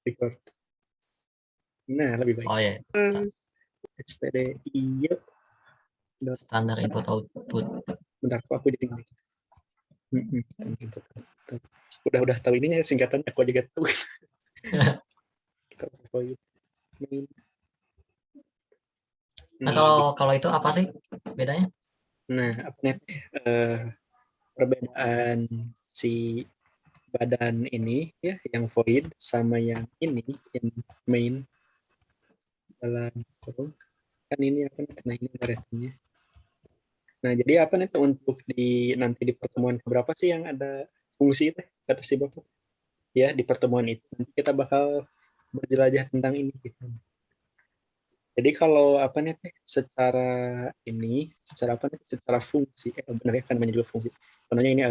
record. Nah, lebih baik. Oh ya, stdio. standar input output. Bentar, kok aku jadi ngeliat. Udah tahu ininya singkatannya, aku juga tahu. Main. Nah, kalau itu apa sih bedanya? Nah, apa nih? Perbedaan si badan ini ya, yang void sama yang ini, yang main dalam kurung. Kan ini apa nih? Nah, ini referensinya. Nah, jadi apa nih tuh untuk nanti di pertemuan keberapa sih yang ada fungsi itu kata si Bapak? Ya, di pertemuan itu nanti kita bakal berjelajah tentang ini gitu. Jadi kalau apa nih secara apa nih, secara fungsi, benar ya kan namanya juga fungsi. Namanya ini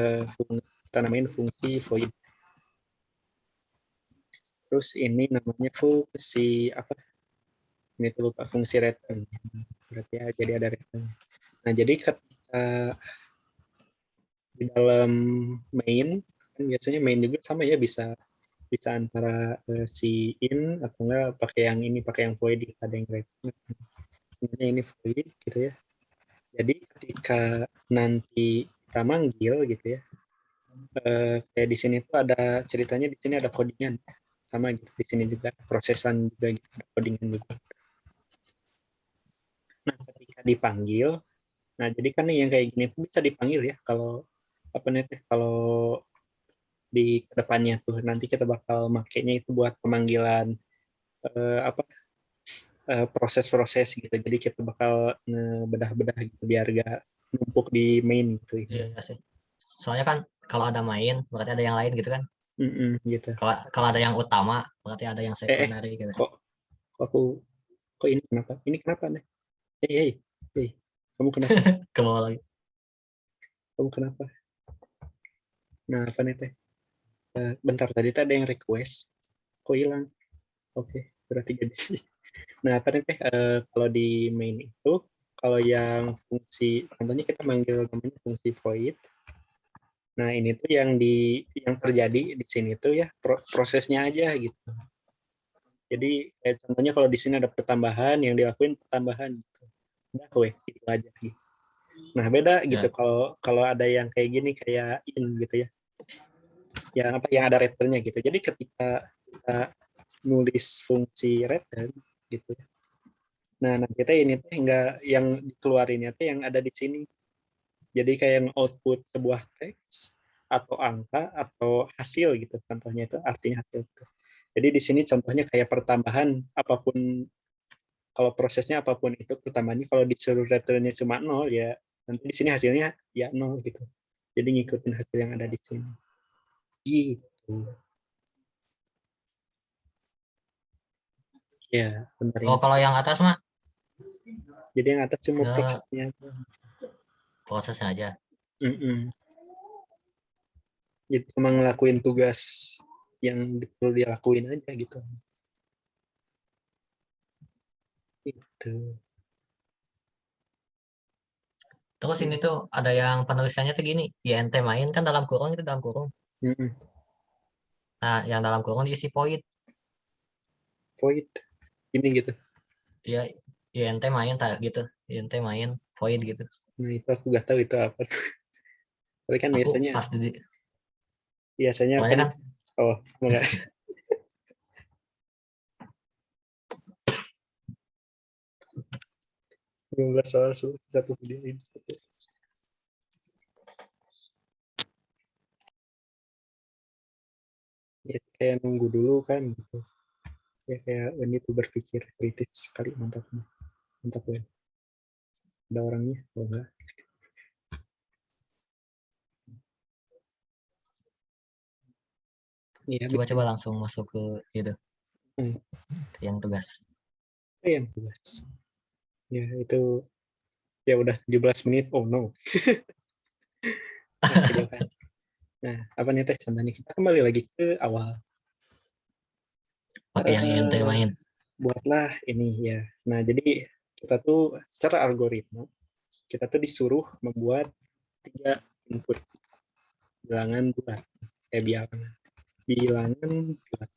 kita namain fungsi void. Terus ini namanya fungsi apa? Ini tuh lupa, fungsi return. Berarti ya, jadi ada return. Nah, jadi ketika di dalam main, kan biasanya main juga sama ya, bisa antara si in atau enggak pakai yang ini, pakai yang void, ada yang return. Sebenarnya ini void gitu ya. Jadi ketika nanti kita manggil gitu ya, kayak di sini tuh ada ceritanya, di sini ada codingan sama gitu, di sini juga prosesan juga gitu, ada codingan juga. Nah, ketika dipanggil, nah jadi kan nih yang kayak gini tuh bisa dipanggil ya, kalau apa nih, kalau di kedepannya tuh nanti kita bakal makainya itu buat pemanggilan apa proses-proses gitu. Jadi kita bakal ngebedah-bedah gitu biar gak numpuk di main gitu. Iya sih. Soalnya kan kalau ada main berarti ada yang lain gitu kan. Gitu. Kalau ada yang utama berarti ada yang Eh, sekunder gitu. kok kok ini kenapa? Ini kenapa nih? Hey, kamu kenapa? Ke bawah lagi. Kamu kenapa? Nah, apa nih teh? Bentar, tadi ada yang request. Kok hilang? Oke, berarti jadi. Nah, apa nih teh? Kalau di main itu, kalau yang fungsi, contohnya kita manggil namanya fungsi void. Nah, ini tuh yang terjadi di sini tuh ya prosesnya aja gitu. Jadi contohnya kalau di sini ada pertambahan, yang dilakuin pertambahan gitu. Udah weh, itu aja gitu. Nah, beda gitu Ya. kalau ada yang kayak gini, kayak in gitu ya. Yang ada returnnya gitu. Jadi ketika kita nulis fungsi return gitu ya. Nah, kita ini tuh enggak yang dikeluarinnya tuh yang ada di sini. Jadi kayak yang output sebuah teks atau angka atau hasil gitu, contohnya itu artinya hasil itu. Jadi di sini contohnya kayak pertambahan apapun, kalau prosesnya apapun itu pertambahannya, kalau disuruh returnnya cuma 0 ya nanti di sini hasilnya ya 0 gitu. Jadi ngikutin hasil yang ada di sini. Gitu. Ya, benar Oh, ini. kalau yang atas mah Jadi yang atas cuma ya prosesnya. prosesnya aja. Jadi cuma ngelakuin tugas yang perlu dilakuin aja gitu. Itu. Terus ini tuh ada yang penulisannya tuh gini, INT main kan dalam kurung itu dalam kurung. Nah, yang dalam kurung diisi void. Void. Ini gitu. Ya, INT main tak gitu. INT main void gitu. Nah, itu aku gak tahu itu apa. Tapi kan Aku biasanya pas di apa soalnya nih? kan Oh, enggak. Enggak soal satu video ini. Ya, kayak nunggu dulu kan gitu. Ya kayak ini tuh berpikir kritis sekali, mantap. Mantap ya. Ada orangnya, oh enggak. Iya, coba-coba langsung masuk ke gitu, yang tugas. yang tugas. Ya, itu ya udah 17 menit. Oh no. Nah, kejauhan. Nah, apa nih teh contohnya, kita kembali lagi ke awal. Pakai yang INT main. Buatlah ini ya. Nah, jadi kita tuh secara algoritma, kita tuh disuruh membuat 3 input, bilangan bulat. Bilangan bulat.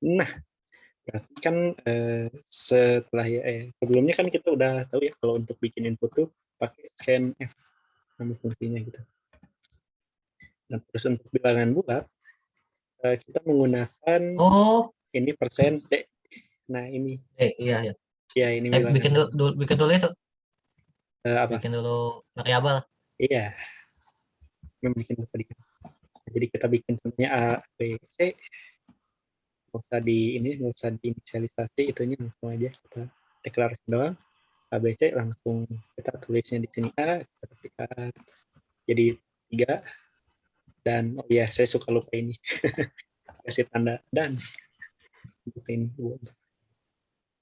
Nah, berarti kan setelah sebelumnya kan kita udah tahu ya kalau untuk bikin input tuh pakai scanf nama fungsinya gitu. Nah, terus untuk bilangan bulat kita menggunakan ini persen D. Nah, ini iya ya. ya ini bilangan bikin dulu itu. apa? Bikin dulu variabel. Iya, membuat tadi. Jadi kita bikin contohnya A, B, C. Nggak usah nggak usah diinisialisasi itunya, langsung aja kita deklarasi doang. A, B, C langsung kita tulisnya di sini A, kita ketik A, jadi 3. Dan oh ya, saya suka lupa ini. Kasih tanda dan ini.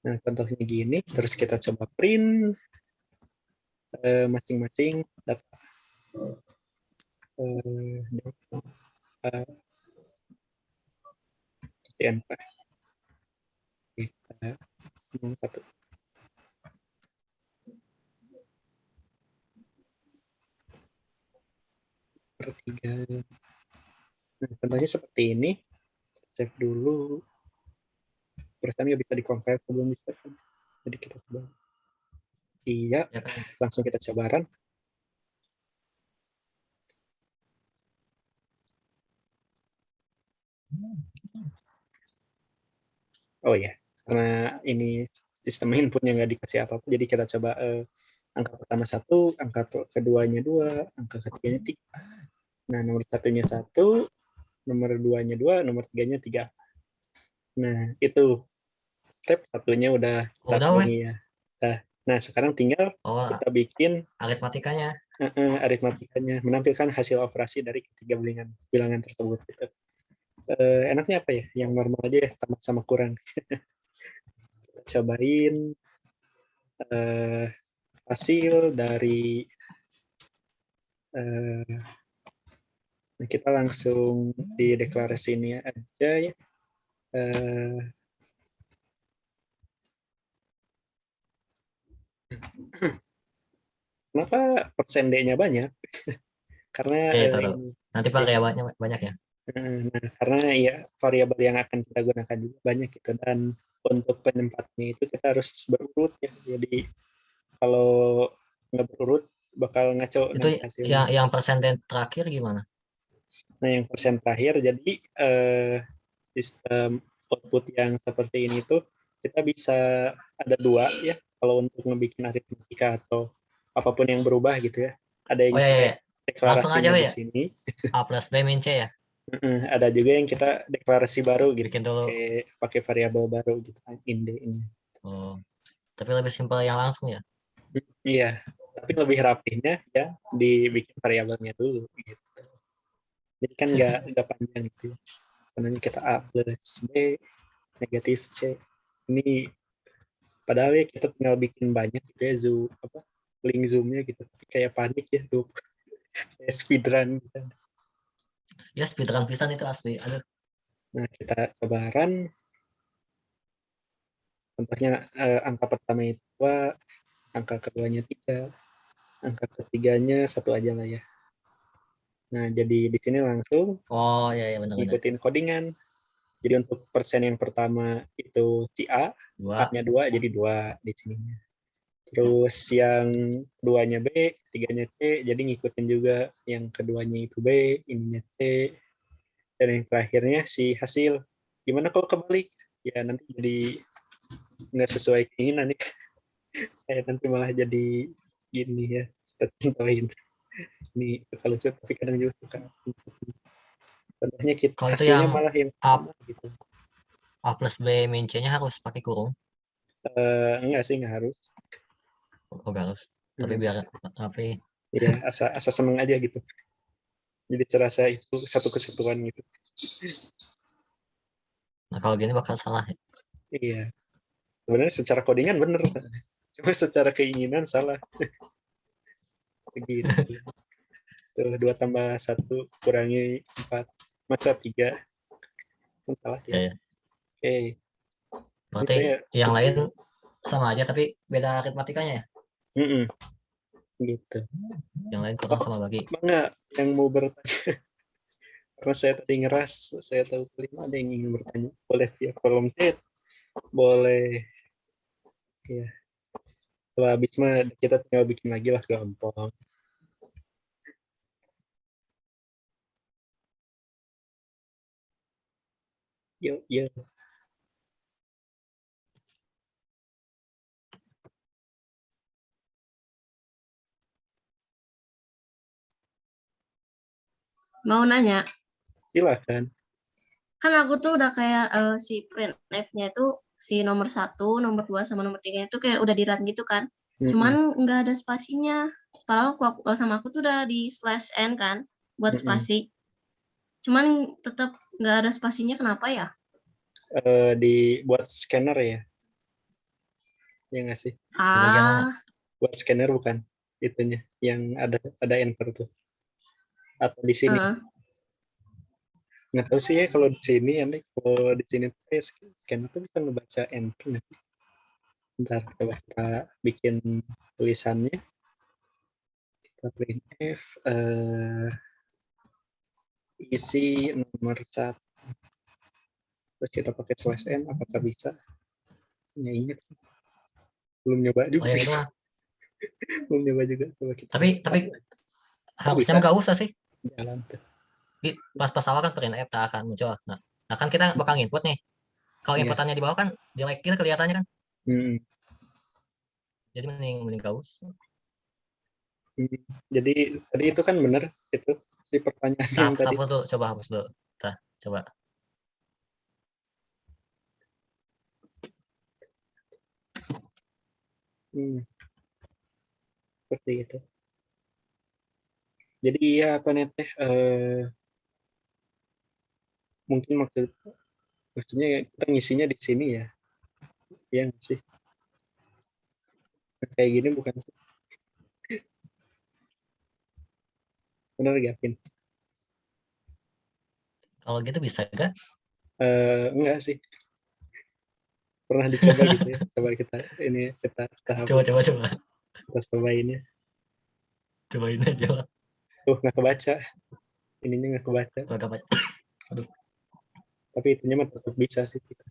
Nah, contohnya gini, terus kita coba print masing-masing data. Data kita satu. Per 3. Nah, contohnya seperti ini. Save dulu. Terus kan bisa di-compile sebelum di-save. Jadi kita coba. Iya, Ya kan? langsung kita coba run. Oh ya, karena ini sistem inputnya nggak dikasih apa-apa, jadi kita coba angka pertama 1, angka keduanya 2, angka ketiganya 3. Nah, nomor satunya 1, nomor 2-nya 2, nomor 3-nya 3. Nah, itu step satunya udah kita penuhi ya. Nah, sekarang tinggal kita bikin aritmatikanya. Aritmatikanya, menampilkan hasil operasi dari ketiga bilangan tersebut. Gitu. Enaknya apa ya? Yang normal aja ya, tambah sama kurang. Kita cobain hasil dari kita langsung di deklarasi ini aja ya. Kenapa persen D-nya banyak? Karena nanti variabelnya banyak ya. Nah, karena ya variabel yang akan kita gunakan juga banyak gitu, dan untuk penempatnya itu kita harus berurut ya. Jadi kalau nggak berurut bakal ngaco itu hasilnya. yang persen terakhir gimana? Nah, yang persen terakhir jadi sistem output yang seperti ini tuh kita bisa ada 2 ya kalau untuk ngebikin aritmatika atau apapun yang berubah gitu ya. Ada yang deklarasinya di sini. A plus B min C ya. Ada juga yang kita deklarasi baru gitu. Bikin dulu. Pakai variabel baru gitu inde ini. Oh, tapi lebih simpel yang langsung ya. Iya, tapi lebih rapihnya ya dibikin variabelnya dulu gitu. Jadi kan nggak panjang gitu. Sebenarnya kita A plus B negatif C. Ini padahal ya kita tinggal bikin banyak gitu ya link zoomnya gitu. Kayak panik ya tuh. Kayak speedrun gitu. Ya speedrun pisan itu asli. Aduh. Nah, kita coba run. Contohnya angka pertama itu 2, angka keduanya 3, angka ketiganya 1 aja lah ya. Nah, jadi di sini langsung ya benar-benar. ngikutin codingan. Jadi untuk persen yang pertama itu si A, A-nya 2 jadi 2 di sininya. Terus yang keduanya B, tiganya C, jadi ngikutin juga yang keduanya itu B, ininya C. Dan yang terakhirnya si hasil. Gimana kalau kebalik? Ya nanti jadi nggak sesuai keinginan nih. Nanti malah jadi gini ya, kita contohin. Ini suka lucu, tapi kadang juga suka. Contohnya hasilnya malah yang sama gitu. A plus B min C-nya harus pakai kurung? Enggak sih, enggak harus. Oh, enggak harus. Tapi biar tapi ya asa seneng aja gitu. Jadi terasa itu satu kesatuan gitu. Nah, kalau gini bakal salah ya? Iya. Sebenarnya secara codingan bener. Cuma secara keinginan salah. Begitu. Tuh, 2 tambah 1 kurangi 4. Masa 3. Kan salah ya. Oke. Berarti ya, yang lain sama aja tapi beda aritmatikanya ya? Gitu. Yang lain kurang sama bagi. Enggak, yang mau bertanya. Karena saya tadi ngeras, saya tahu kelima ada yang ingin bertanya. Boleh via kolom chat, boleh ya. Setelah habis mah kita tinggal bikin lagi lah, gampang. Yuk, yuk. Mau nanya, Silakan. kan aku tuh udah kayak si printf-nya itu si nomor 1, nomor 2, sama nomor 3 itu kayak udah di-run gitu kan. Cuman nggak ada spasinya. Padahal sama aku tuh udah di /n kan buat spasi. Cuman tetap nggak ada spasinya, kenapa ya? Dibuat scanner ya? Ya nggak sih? Bagian mana? Buat scanner bukan? Itunya yang ada enter tuh. Atau di sini? Nggak tahu sih ya kalau di sini ya, kalau di sini tuh scanner tuh bisa ngebaca enter. Ntar coba kita bikin tulisannya. Kita printf isi nomor 1. Terus kita pakai /n, apakah bisa? Ya ingat. Belum nyoba juga. Oh yang itu mah. Belum nyoba juga. Coba kita. Tapi harusnya nggak usah sih. Jalan tuh. Pas awal kan printf tak akan muncul. Nah kan kita bakal input nih. Kalau inputannya di bawah kan jelek gitu kelihatannya kan. Jadi mending gak usah. Jadi tadi itu kan benar itu si pertanyaan yang tadi. Hapus dulu, coba hapus dulu. Coba. Seperti itu. Jadi iya apa nih teh? Mungkin maksudnya kita ngisinya di sini ya. Iya nggak sih? Kayak gini bukan sih? Benar gak, Pin? Kalau gitu bisa gak? Enggak sih. Pernah dicoba gitu ya. Coba kita Coba. Kita cobain ya. Cobain aja lah. Tuh nggak kebaca. Ininya nggak kebaca. Aduh. Tapi itunya mah tetap bisa sih. Itu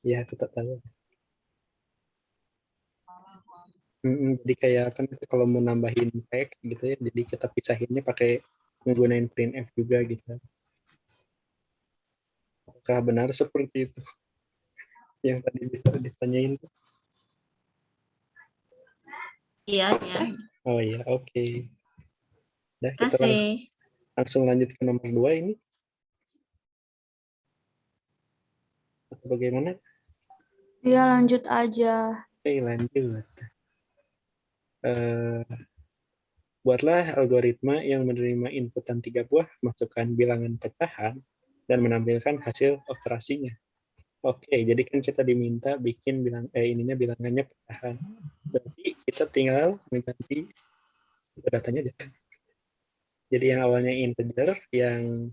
ya tetap tahu. Jadi kayak kan kalau mau nambahin teks gitu ya, jadi kita pisahinnya pakai menggunakan printf juga gitu. Apakah benar seperti itu yang tadi ditanyain? Iya. Oh iya, oke. Nah, kita Kasih. langsung lanjut ke nomor 2 ini. Atau bagaimana? Iya, lanjut aja. Oke, lanjut. Buatlah algoritma yang menerima inputan 3 buah, masukkan bilangan pecahan, dan menampilkan hasil operasinya. Oke, jadi kan kita diminta bikin bilangannya pecahan. Berarti kita tinggal mengganti datanya aja. Jadi yang awalnya integer, yang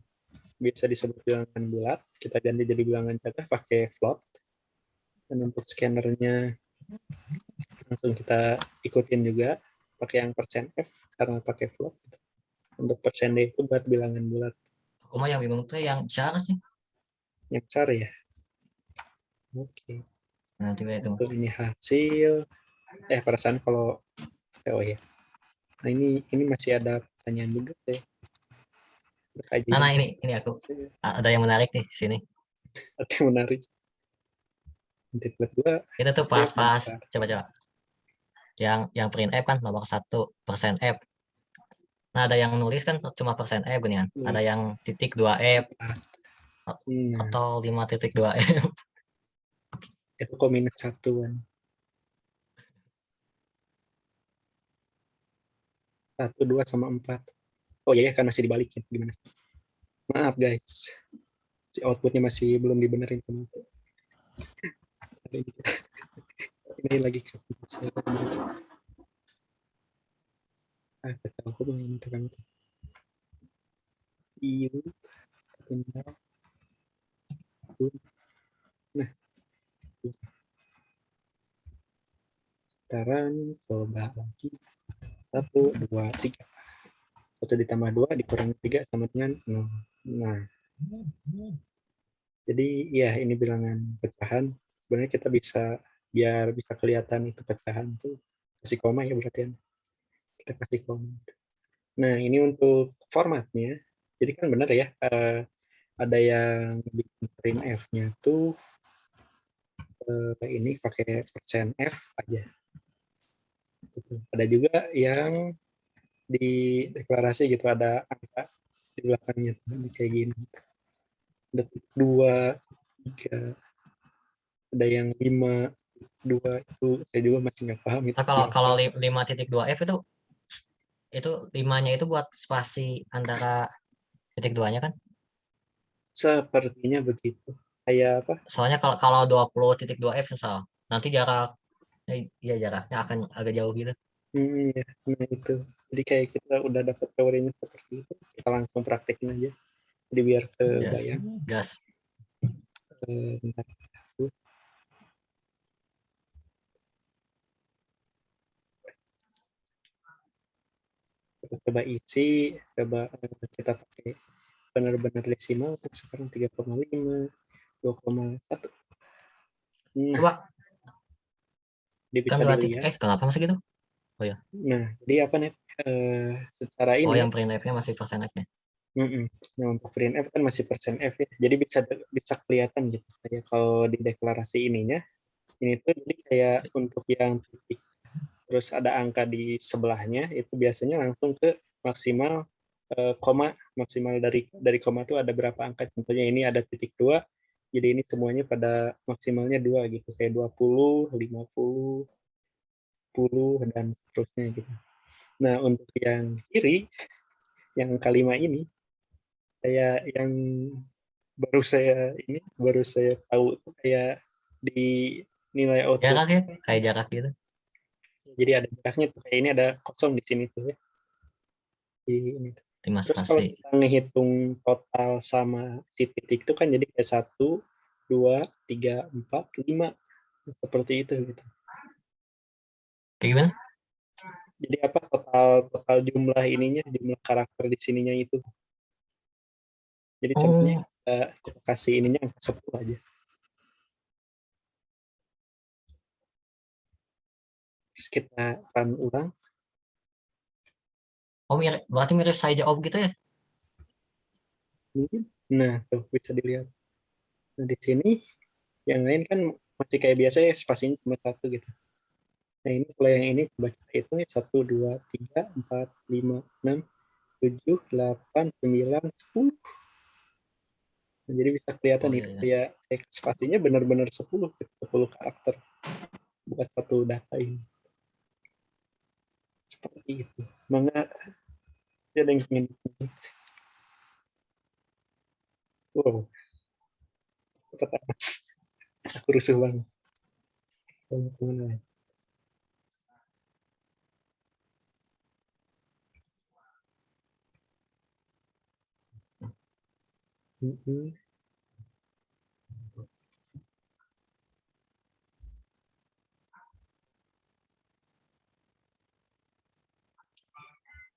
bisa disebut bilangan bulat, kita ganti jadi bilangan pecahan pakai float. Dan untuk scannernya langsung kita ikutin juga pakai yang %f karena pakai float. Untuk %d itu buat bilangan bulat. Aku mah yang bingung tuh yang char sih. Yang char ya. Oke. Nanti itu. Ini hasil. Perasaan kalau ya. Nah ini masih ada pertanyaan juga sih. Nah ini aku. Ada yang menarik nih sini. Ada yang menarik. Itu tuh pas. Coba. Yang printf kan nomor 1 %f. Nah ada yang nulis kan cuma %f gini kan. Ada yang .2f atau 5.2f. Itu kominus 1 kan. 1, 2, sama 4. Oh iya kan masih dibalikin. Gimana? Maaf guys. Si outputnya masih belum dibenerin sama aku. Ini lagi kecil. Kacau aku ini terang. Iya. Nah. Sekarang coba lagi. 1, 2, 3. 1 ditambah 2 dikurangi 3 sama dengan 0. Nah, jadi ya ini bilangan pecahan. Sebenarnya kita bisa, biar bisa kelihatan itu pecahan tuh, kasih koma ya berarti. Kita kasih koma. Nah, ini untuk formatnya. Jadi kan benar ya, ada yang bikin printf-nya tuh ini pakai %f aja. Ada juga yang di deklarasi gitu, ada angka di belakangnya kayak gini. Ada 2, 3, ada yang 5, 2 itu saya juga masih nggak paham itu. Nah, kalau 5.2f itu 5-nya itu buat spasi antara titik 2-nya kan? Sepertinya begitu. Kayak apa? Soalnya kalau 20.2f misal, nanti jaraknya akan agak jauh gitu. Ya, nah itu. Jadi kayak kita udah dapat teorinya seperti itu, kita langsung praktekin aja. Jadi biar kebayang. Gas. Bentar. Kita coba isi, coba kita pakai benar-benar desimal. Sekarang 3,5, 2,1. Nah, Coba kan bisa 2 dilihat. kenapa masih gitu? Nah, jadi apa nih? Secara Oh, ini, yang printf-nya masih %f-nya. nah untuk printf kan masih %f ya. Jadi bisa kelihatan gitu. Kayak kalau di deklarasi ininya, ini tuh jadi kayak untuk yang titik terus ada angka di sebelahnya itu biasanya langsung ke maksimal koma. Maksimal dari koma itu ada berapa angka. Contohnya ini ada titik 2, jadi ini semuanya pada maksimalnya 2 gitu. Kayak 20, 50, 10 dan seterusnya gitu. Nah, untuk yang kiri, yang kelima ini, kayak yang baru saya tahu tuh kayak di nilai output. Jarak ya, kayak jarak gitu. Jadi ada jaraknya tuh, kayak ini ada kosong di sini tuh ya. Di ini. Terus kalau Spasi. kita ngehitung total sama si titik itu kan jadi kayak 1, 2, 3, 4, 5 seperti itu gitu. Kayak gimana? Jadi apa total jumlah ininya, jumlah karakter di sininya itu. Jadi contohnya kita kasih ininya angka 10 aja. Terus kita run ulang. Oh, berarti mirip saja ob gitu ya? Mungkin. Nah, tuh bisa dilihat. Nah, di sini yang lain kan masih kayak biasa ya, spasinya cuma 1 gitu. Nah, ini kalau yang ini coba kita hitung ya, 1, 2, 3, 4, 5, 6, 7, 8, 9, 10. Nah, jadi bisa kelihatan Oh, itu iya. kayak spasinya benar-benar 10 karakter buat satu data ini. Seperti itu. Mangga ada yang ingin. Wow, aku rusuh banget. Kemana?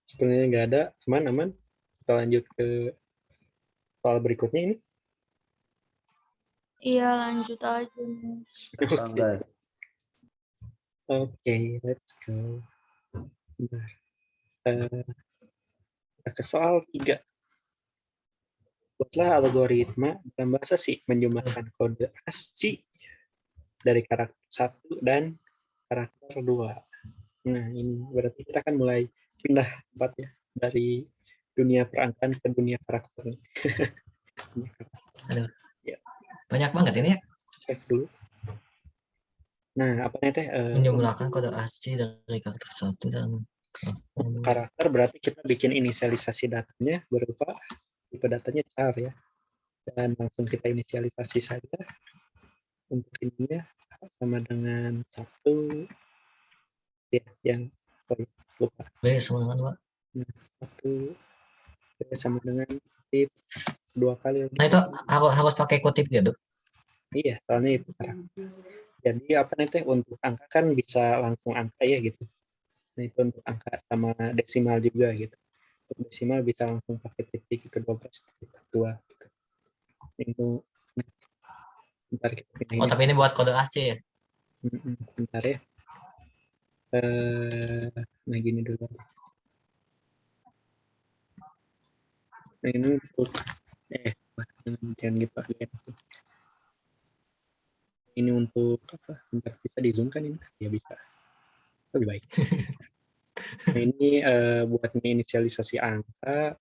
Sebenarnya nggak ada, aman. Kita lanjut ke soal berikutnya ini. Iya, lanjut aja. Oke, let's go. Bentar. Kita ke soal 3. Buatlah algoritma dalam bahasa C menjumlahkan kode ASCII dari karakter 1 dan karakter 2. Nah, ini berarti kita akan mulai pindah tempat ya, dari dunia perangkat ke dunia karakter. Aduh. Ya. Banyak banget ini ya. Save dulu. Nah, apa nih teh? Menjumlahkan kode ASCII dari karakter 1 dan Karakter berarti kita bikin inisialisasi datanya berupa tipe datanya char ya. Dan langsung kita inisialisasi saja. Untuk ininya sama dengan 1 ya, yang lupa. B sama dengan 2. Nah, 1 sama dengan tip 2 kali. Nah, itu harus pakai kutip gitu. Iya, soalnya itu karakter. Jadi apa nanti untuk angka kan bisa langsung angka ya gitu. Nah, itu untuk angka sama desimal juga gitu. Untuk desimal bisa langsung pakai titik itu 12 titik 2 gitu. Itu bentar kita Oh, pindahin. tapi ini buat kode ASCII ya? Bentar ya. Nah gini dulu. Nah ini untuk jangan gitu ya. Ini untuk apa? Bentar, bisa di zoom kan ini? Ya bisa. Lebih baik. Nah ini buat menginisialisasi angka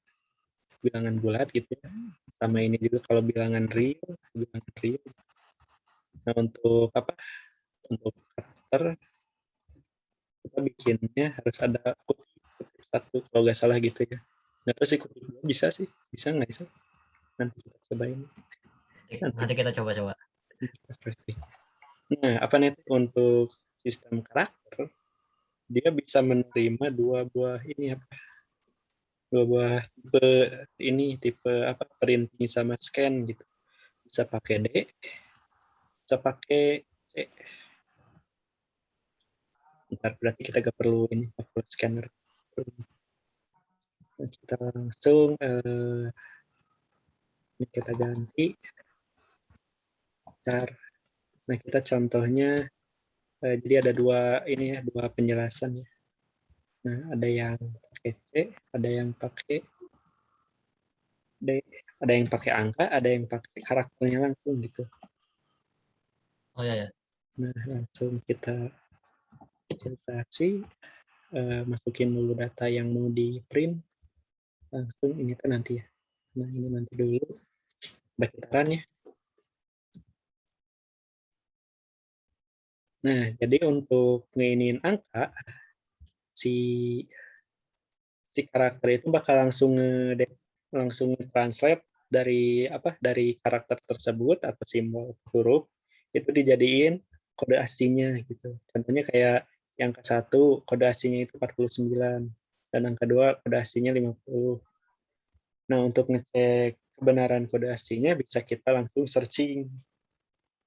bilangan bulat gitu ya. Sama ini juga kalau bilangan real. Nah untuk apa? Untuk karakter kita bikinnya harus ada kutip satu kalau nggak salah gitu ya. Nggak tahu sih kutip dua bisa sih, bisa nggak bisa? Nanti kita cobain. Nanti kita coba-coba. Nah apa nih untuk sistem karakter dia bisa menerima dua buah tipe ini tipe apa printing sama scan gitu. Bisa pakai D, bisa pakai C. Bentar, berarti kita nggak perlu ini, nggak perlu scanner. Nah, kita langsung ini kita ganti cara. Nah kita contohnya jadi ada dua ini ya, dua penjelasan ya. Nah ada yang pakai C, ada yang pakai D, ada yang pakai angka, ada yang pakai karakternya langsung gitu. Oh ya ya. Nah langsung kita filtrasi, masukin dulu data yang mau di print, langsung ini kan nanti ya. Nah ini nanti dulu bacaan ya. Nah jadi untuk ngeinin angka si karakter itu bakal langsung translate dari karakter tersebut atau simbol huruf itu dijadiin kode aslinya gitu. Contohnya kayak yang ke-1 kode aslinya itu 49 dan yang kedua kode aslinya 50. Nah, untuk ngecek kebenaran kode aslinya bisa kita langsung searching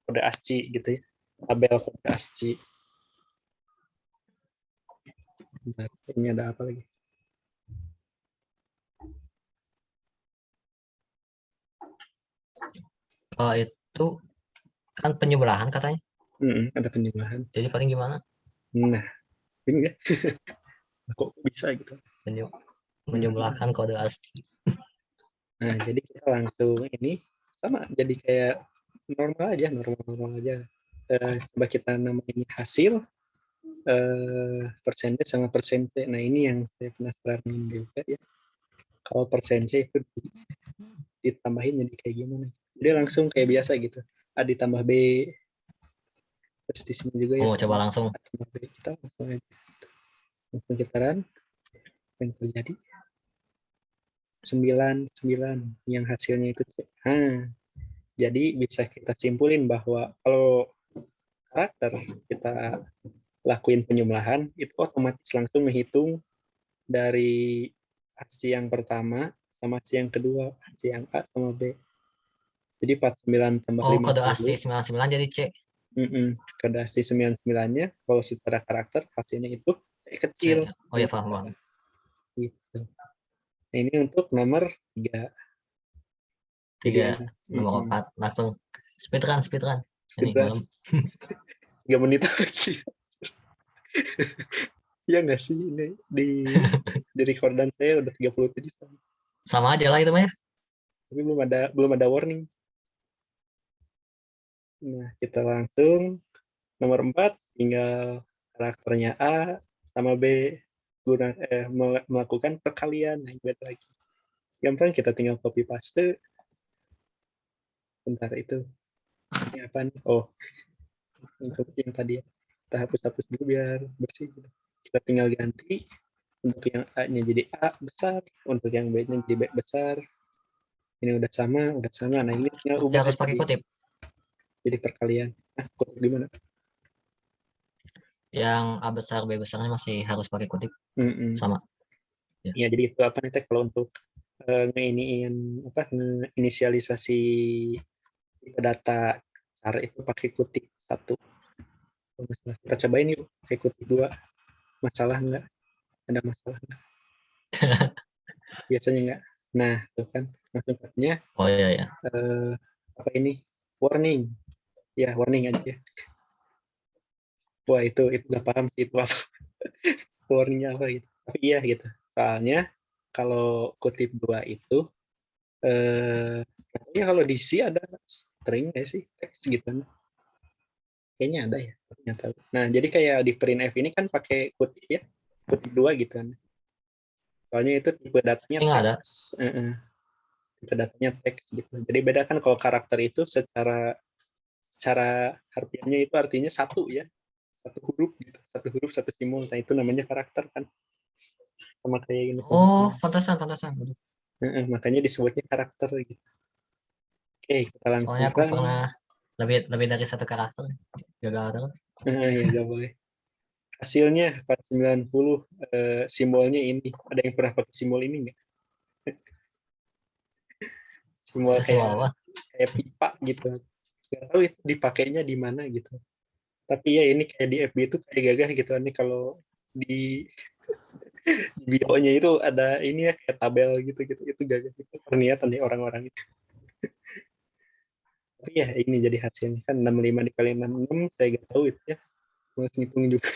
kode asli gitu ya. Tabel kode asli. Bentar, ini ada apa lagi? Kalau itu kan penjumlahan katanya. Ada penjumlahan. Jadi paling gimana? Nah, ini ya. Kok bisa gitu. Menjumlahkan kode ASCII. Nah, jadi kita langsung ini sama jadi kayak normal aja. Coba kita namain hasil persentage sama persente. Nah, ini yang saya penasaran juga ya. Kalau persente itu ditambahin jadi kayak gimana? Dia langsung kayak biasa gitu. A ditambah B. Terus di sini juga ya. Oh, coba langsung. Tambah B. Kita langsung aja. Langsung kita run. Apa yang terjadi? 9 yang hasilnya itu C. Jadi bisa kita simpulin bahwa kalau karakter kita lakuin penjumlahan itu otomatis langsung menghitung dari aksi yang pertama sama aksi yang kedua, aksi yang A sama B. Jadi 49 tambah Oh, 50. kode ASCII 99 jadi C. Kode asli 99-nya kalau secara karakter hasilnya itu C kecil. Oh ya, paham. Gitu. Nah, ini untuk nomor 3. 3, nomor 4 langsung speedrun. Ini malam. 3 menit lagi. Ya nggak sih ini di recordan saya udah 37 Sama aja lah itu mah ya. tapi belum ada warning. Nah, kita langsung nomor 4 tinggal karakternya A sama B melakukan perkalian. Nah, beda lagi. Gampang kita tinggal copy paste. Bentar itu. Ini apa nih? Oh, yang tadi ya. Kita hapus dulu biar bersih. Kita tinggal ganti. Untuk yang A-nya jadi A besar, untuk yang B-nya jadi B besar. Ini udah sama. Nah, ini tinggal ubah Harus pakai kutip. jadi perkalian. Nah, kutip gimana? Yang A besar B besarnya masih harus pakai kutip. Sama. Ya, jadi itu apa nih kalau untuk inisialisasi data cara itu pakai kutip 1. Kita cobain yuk pakai kutip 2. Masalah nggak? Ada masalah nggak? biasanya enggak. Nah, tuh kan langsung chatnya Oh iya ya. apa ini? Warning. Ya, warning aja ya. Wah, itu nggak paham sih itu apa. Warningnya apa gitu. Tapi iya gitu. Soalnya kalau kutip 2 itu katanya kalau di C ada string nggak sih? Teks gitu. Kayaknya ada ya, tapi nggak tahu. Nah, jadi kayak di printf ini kan pakai kutip ya, kutip 2 gitu kan. Soalnya itu tipe datanya Ini nggak ada. teks. Tipe datanya teks gitu. Jadi beda kan kalau karakter itu secara harfiahnya itu artinya satu ya. Satu huruf gitu. Satu huruf, satu simbol. Nah, itu namanya karakter kan. Sama kayak ini. Oh, pantasan. Aduh. Makanya disebutnya karakter gitu. Oke, kita langsung Soalnya aku pernah lebih dari satu karakter. Gagal terus. ya nggak boleh. Hasilnya 490 simbolnya ini. Ada yang pernah pakai simbol ini nggak? Simbol Itu semua apa? kayak pipa gitu. Nggak tahu itu dipakainya di mana gitu. Tapi ya ini kayak di FB itu kayak gagah gitu nih kalau di bio-nya itu ada ini ya kayak tabel gitu itu gagah itu terniatan nih orang-orang itu. Tapi ya ini jadi hasilnya kan 65 dikali 66 saya nggak tahu itu ya. Mau hitung juga.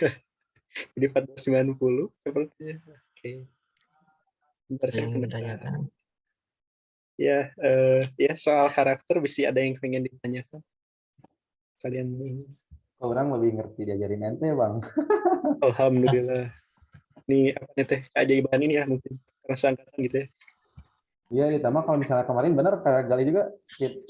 Jadi 490 sepertinya. Oke. Bentar Ada saya yang penasaran. ditanyakan. Ya soal karakter bisa ada yang pengen ditanyakan kalian ini. Orang lebih ngerti diajarin ente bang. Alhamdulillah. Ini apa nih teh keajaiban ini ya mungkin karena seangkatan gitu ya. Iya, ditambah kalau misalnya kemarin bener kayak Gali juga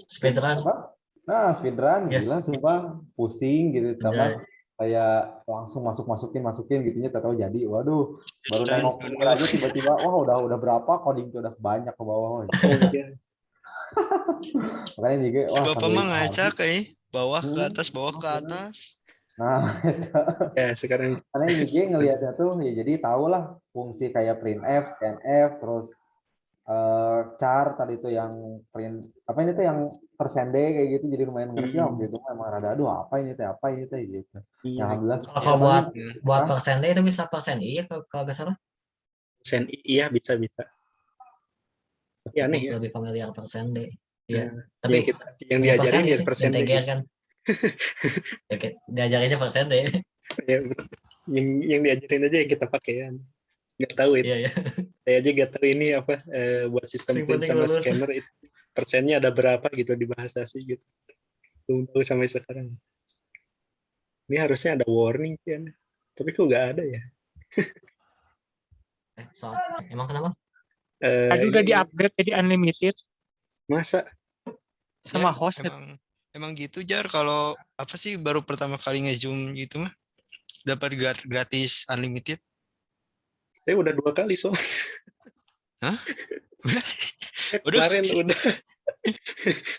Speedrun. apa? Nah, speedrun Yes. gila sumpah pusing gitu ditambah Anjay. kayak langsung masukin gitunya tak tahu jadi. Waduh, baru Dan nengok email aja tiba-tiba wah udah berapa coding tuh udah banyak ke bawah. Oh iya. Makanya juga wah Bapak sambil mah ngacak bawah ke atas, bawah ke bener. atas. Nah, Ya sekarang karena ini juga ngelihatnya tuh ya jadi tahu lah fungsi kayak printf, scanf, terus char tadi tuh yang print apa ini tuh yang persen D kayak gitu jadi lumayan ngerti waktu itu emang rada aduh apa ini teh gitu. iya. Ya, alhamdulillah Kalau buat Hah? persen D itu bisa persen I ya kalau nggak salah. Persen iya bisa. Tapi aneh Aku ya. lebih familiar persen D. Iya. Nah, Tapi yang punya diajarin persen ya sih, persen D. integer kan. Ya, diajarinnya persen D. Ya, yang diajarin aja yang kita pakai ya. Nggak tahu itu. Iya, iya. Saya aja nggak tahu ini apa buat sistem Yang print penting sama lulus. scanner itu persennya ada berapa gitu di bahasa sih gitu. Belum tahu sampai sekarang. Ini harusnya ada warning sih, aneh. Tapi kok nggak ada ya? Soal emang kenapa? Tadi udah Ini di-upgrade jadi unlimited masa sama Ya, host. emang gitu Jar kalau apa sih baru pertama kali nge-zoom gitu mah dapat gratis unlimited. saya udah 2 kali so. Hah? Udah.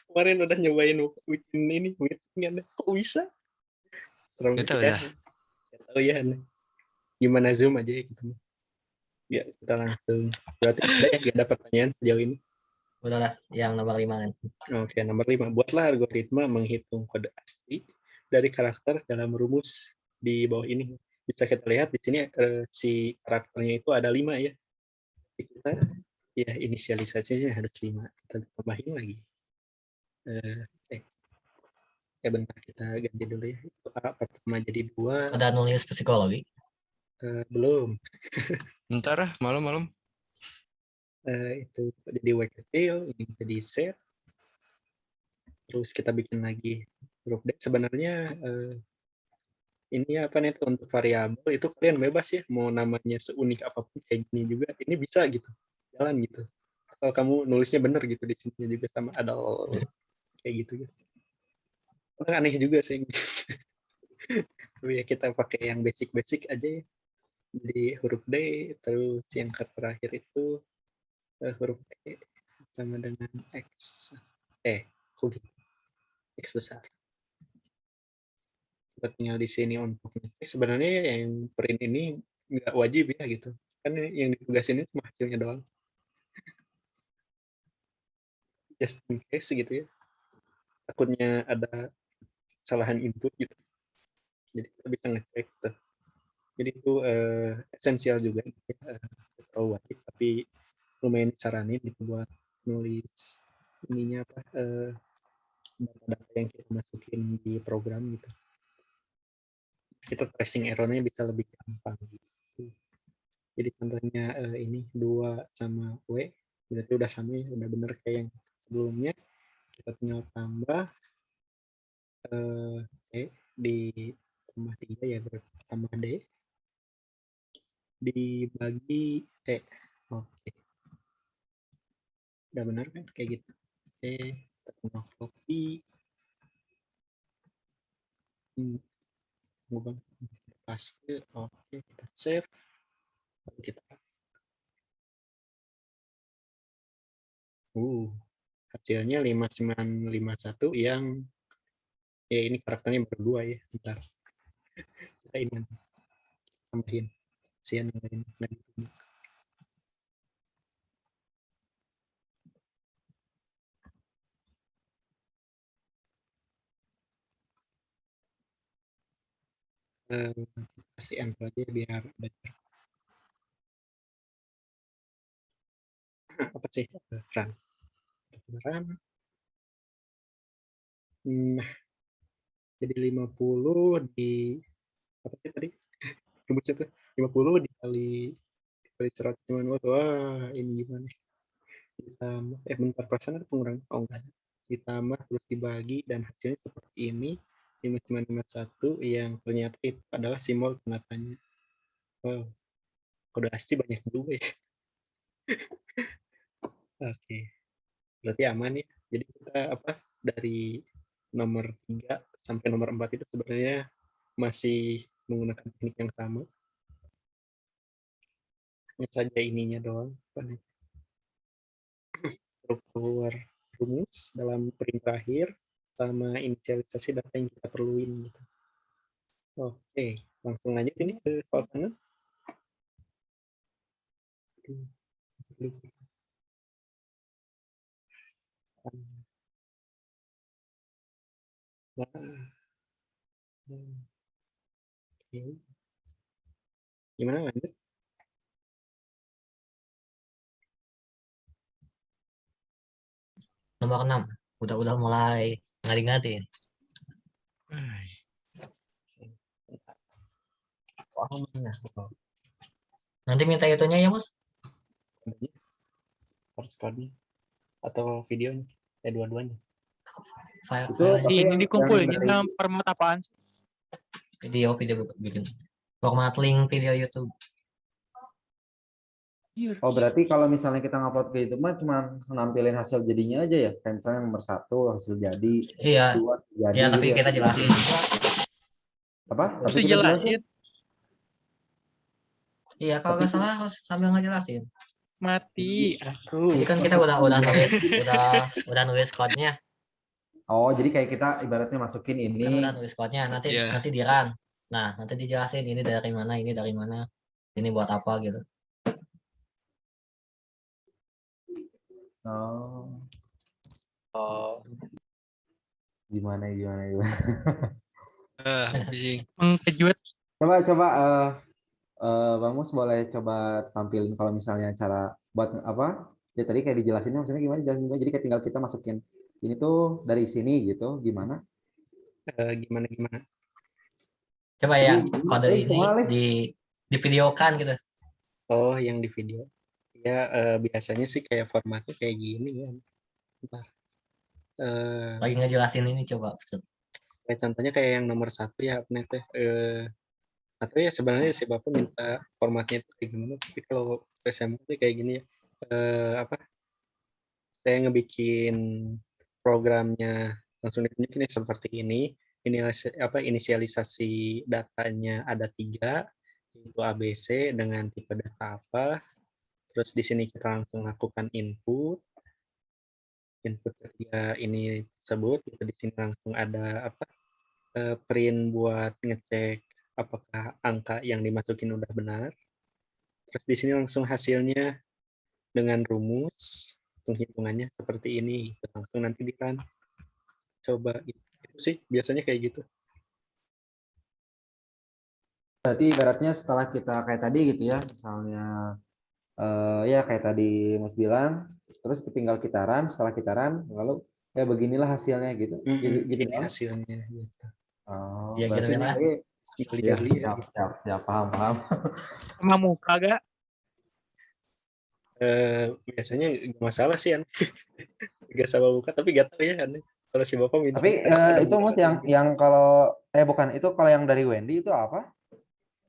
Kemarin udah nyobain weekend kok bisa? Serem Nggak tahu ya. ya. Nggak tahu ya. Aneh. Gimana Zoom aja gitu. Ya kita langsung. Berarti ada ya gak ada pertanyaan sejauh ini. Udah lah, yang nomor 5 kan. Oke, nomor 5. Buatlah algoritma menghitung kode asli dari karakter dalam rumus di bawah ini. Bisa kita lihat di sini si karakternya itu ada 5 ya. Kita ya inisialisasinya harus 5. Kita tambahin lagi. Bentar kita ganti dulu ya. Itu A pertama jadi 2. Ada nulis psikologi. Belum. Ntar malam-malam. Itu jadi W kecil, ini jadi Z. Terus kita bikin lagi huruf D. Sebenarnya ini apa nih tuh untuk variabel itu kalian bebas ya mau namanya seunik apapun kayak gini juga ini bisa gitu jalan gitu asal kamu nulisnya bener gitu di sini juga sama ada kayak gitu gitu. Orang aneh juga sih. Tapi ya kita pakai yang basic aja ya. Jadi huruf D terus yang terakhir itu huruf D sama dengan X. Kok gitu? X besar. Kita tinggal di sini untuk sebenarnya yang print ini nggak wajib ya gitu. Kan yang ditugasin itu cuma hasilnya doang. Just in case gitu ya. Takutnya ada kesalahan input gitu. Jadi kita bisa ngecek tuh. Jadi itu esensial juga terlalu wajib tapi lumayan saranin gitu buat nulis ininya apa data-data yang kita masukin di program gitu. Kita tracing errornya bisa lebih gampang gitu. Jadi contohnya ini 2 sama W berarti udah sama ya, udah bener kayak yang sebelumnya. Kita tinggal tambah C ditambah 3 ya berarti tambah D dibagi T. Oke. Udah benar kan kayak gitu. Oke, kita tambah copy. Ngubah paste. Oke, kita save. Lalu kita hasilnya 5951 yang ya ini karakternya berdua ya. Bentar. Kita ini tambahin sian yang lain lagi. Kasih enter aja biar ada apa sih run. Nah, jadi 50 di apa sih tadi? Rumusnya tuh 50 dikali 100 watt. Wah, ini gimana? Ditambah bentar persen ada pengurangan. Oh enggak ada. Ditambah terus dibagi dan hasilnya seperti ini 5951 yang ternyata itu adalah simbol penatanya. Wow, kode ASCII banyak juga ya. Oke, berarti aman ya. Jadi kita apa dari nomor 3 sampai nomor 4 itu sebenarnya masih menggunakan teknik yang sama. Hanya saja ininya doang. Struktur rumus dalam print terakhir sama inisialisasi data yang kita perluin gitu. Oke, langsung lanjut ini ke soal kanan. Oke. Gimana lanjut? Nomor 6. Udah mulai ngadi-ngadi. Nanti minta itunya ya, Mus? Harus code atau videonya, dua-duanya. File, Itu file tapi Ini yang dikumpulin dari dalam format apaan sih? video bikin. Format link video YouTube. oh berarti kalau misalnya kita ngupload ke itu mah cuma nampilin hasil jadinya aja ya, kayak misalnya nomor 1 hasil jadi, Iya. 2 jadi Iya, tapi gitu ya. kita jelasin. Apa? Tapi Itu kita jelasin Iya, kalau nggak salah harus sambil ngejelasin. mati aku. Jadi kan kita udah nulis code-nya. Oh, jadi kayak kita ibaratnya masukin Kan ini. udah nulis code-nya, nanti Iya. di run. Nah, nanti dijelasin ini dari mana, ini buat apa gitu. Oh. Gimana. Pusing. Mengkejut. Coba Bang Mus boleh coba tampilin kalau misalnya cara buat apa? Ya tadi kayak dijelasinnya maksudnya gimana? Jadi kayak tinggal kita masukin ini tuh dari sini gitu, gimana? Gimana? Coba Jadi, yang kode ini boleh. di videokan gitu. Oh, yang di video. Ya, biasanya sih kayak formatnya kayak gini ya. Bentar. Lagi ngejelasin ini coba. Kayak contohnya kayak yang nomor 1 ya, upnet ya. Atau ya sebenarnya si Bapak minta formatnya itu kayak gimana. Tapi kalau SMP kayak gini ya. Apa? Saya ngebikin programnya langsung ditunjukin seperti ini. Ini inisialisasi datanya ada 3, yaitu ABC dengan tipe data apa. Terus di sini kita langsung lakukan input ketiga ini tersebut. Di sini langsung ada apa? Print buat ngecek apakah angka yang dimasukin udah benar. Terus di sini langsung hasilnya dengan rumus penghitungannya seperti ini. Langsung nanti di-run. Coba itu sih biasanya kayak gitu. Berarti ibaratnya setelah kita kayak tadi gitu ya, misalnya Ya kayak tadi Mas bilang, terus tinggal kitaran, setelah kitaran lalu ya beginilah hasilnya gitu. Gitu Ini doang. hasilnya gitu. Oh, Ya gitu berarti ya. ini Tinggal ya lihat-lihat siap, gitu. siap, siap, paham, paham. Sama muka gak? Biasanya nggak masalah sih, nggak sama buka, tapi nggak tahu ya, aneh. Kalau si bapak minta Tapi harus ada itu muka Mas kayak gitu. yang kalau bukan itu kalau yang dari Wendy itu apa?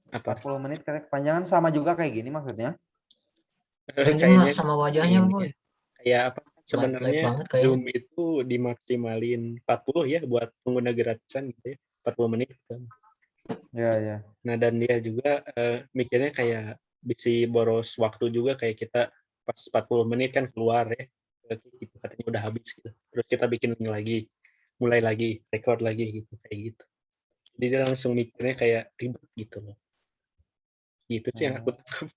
Apa? 40 menit kayak kepanjangan sama juga kayak gini maksudnya. Wendy mah Kayaknya sama wajahnya ini boy. ya. Kayak apa? Live Sebenarnya banget kayaknya. Zoom itu dimaksimalin 40 ya buat pengguna gratisan gitu ya. 40 menit gitu. Ya, ya. Nah, dan dia juga mikirnya kayak bisa boros waktu juga, kayak kita pas 40 menit kan keluar ya. Gitu, katanya udah habis gitu. Terus kita bikin lagi, mulai lagi, record lagi gitu, kayak gitu. Jadi dia langsung mikirnya kayak ribet gitu loh. Gitu sih yang aku tangkap.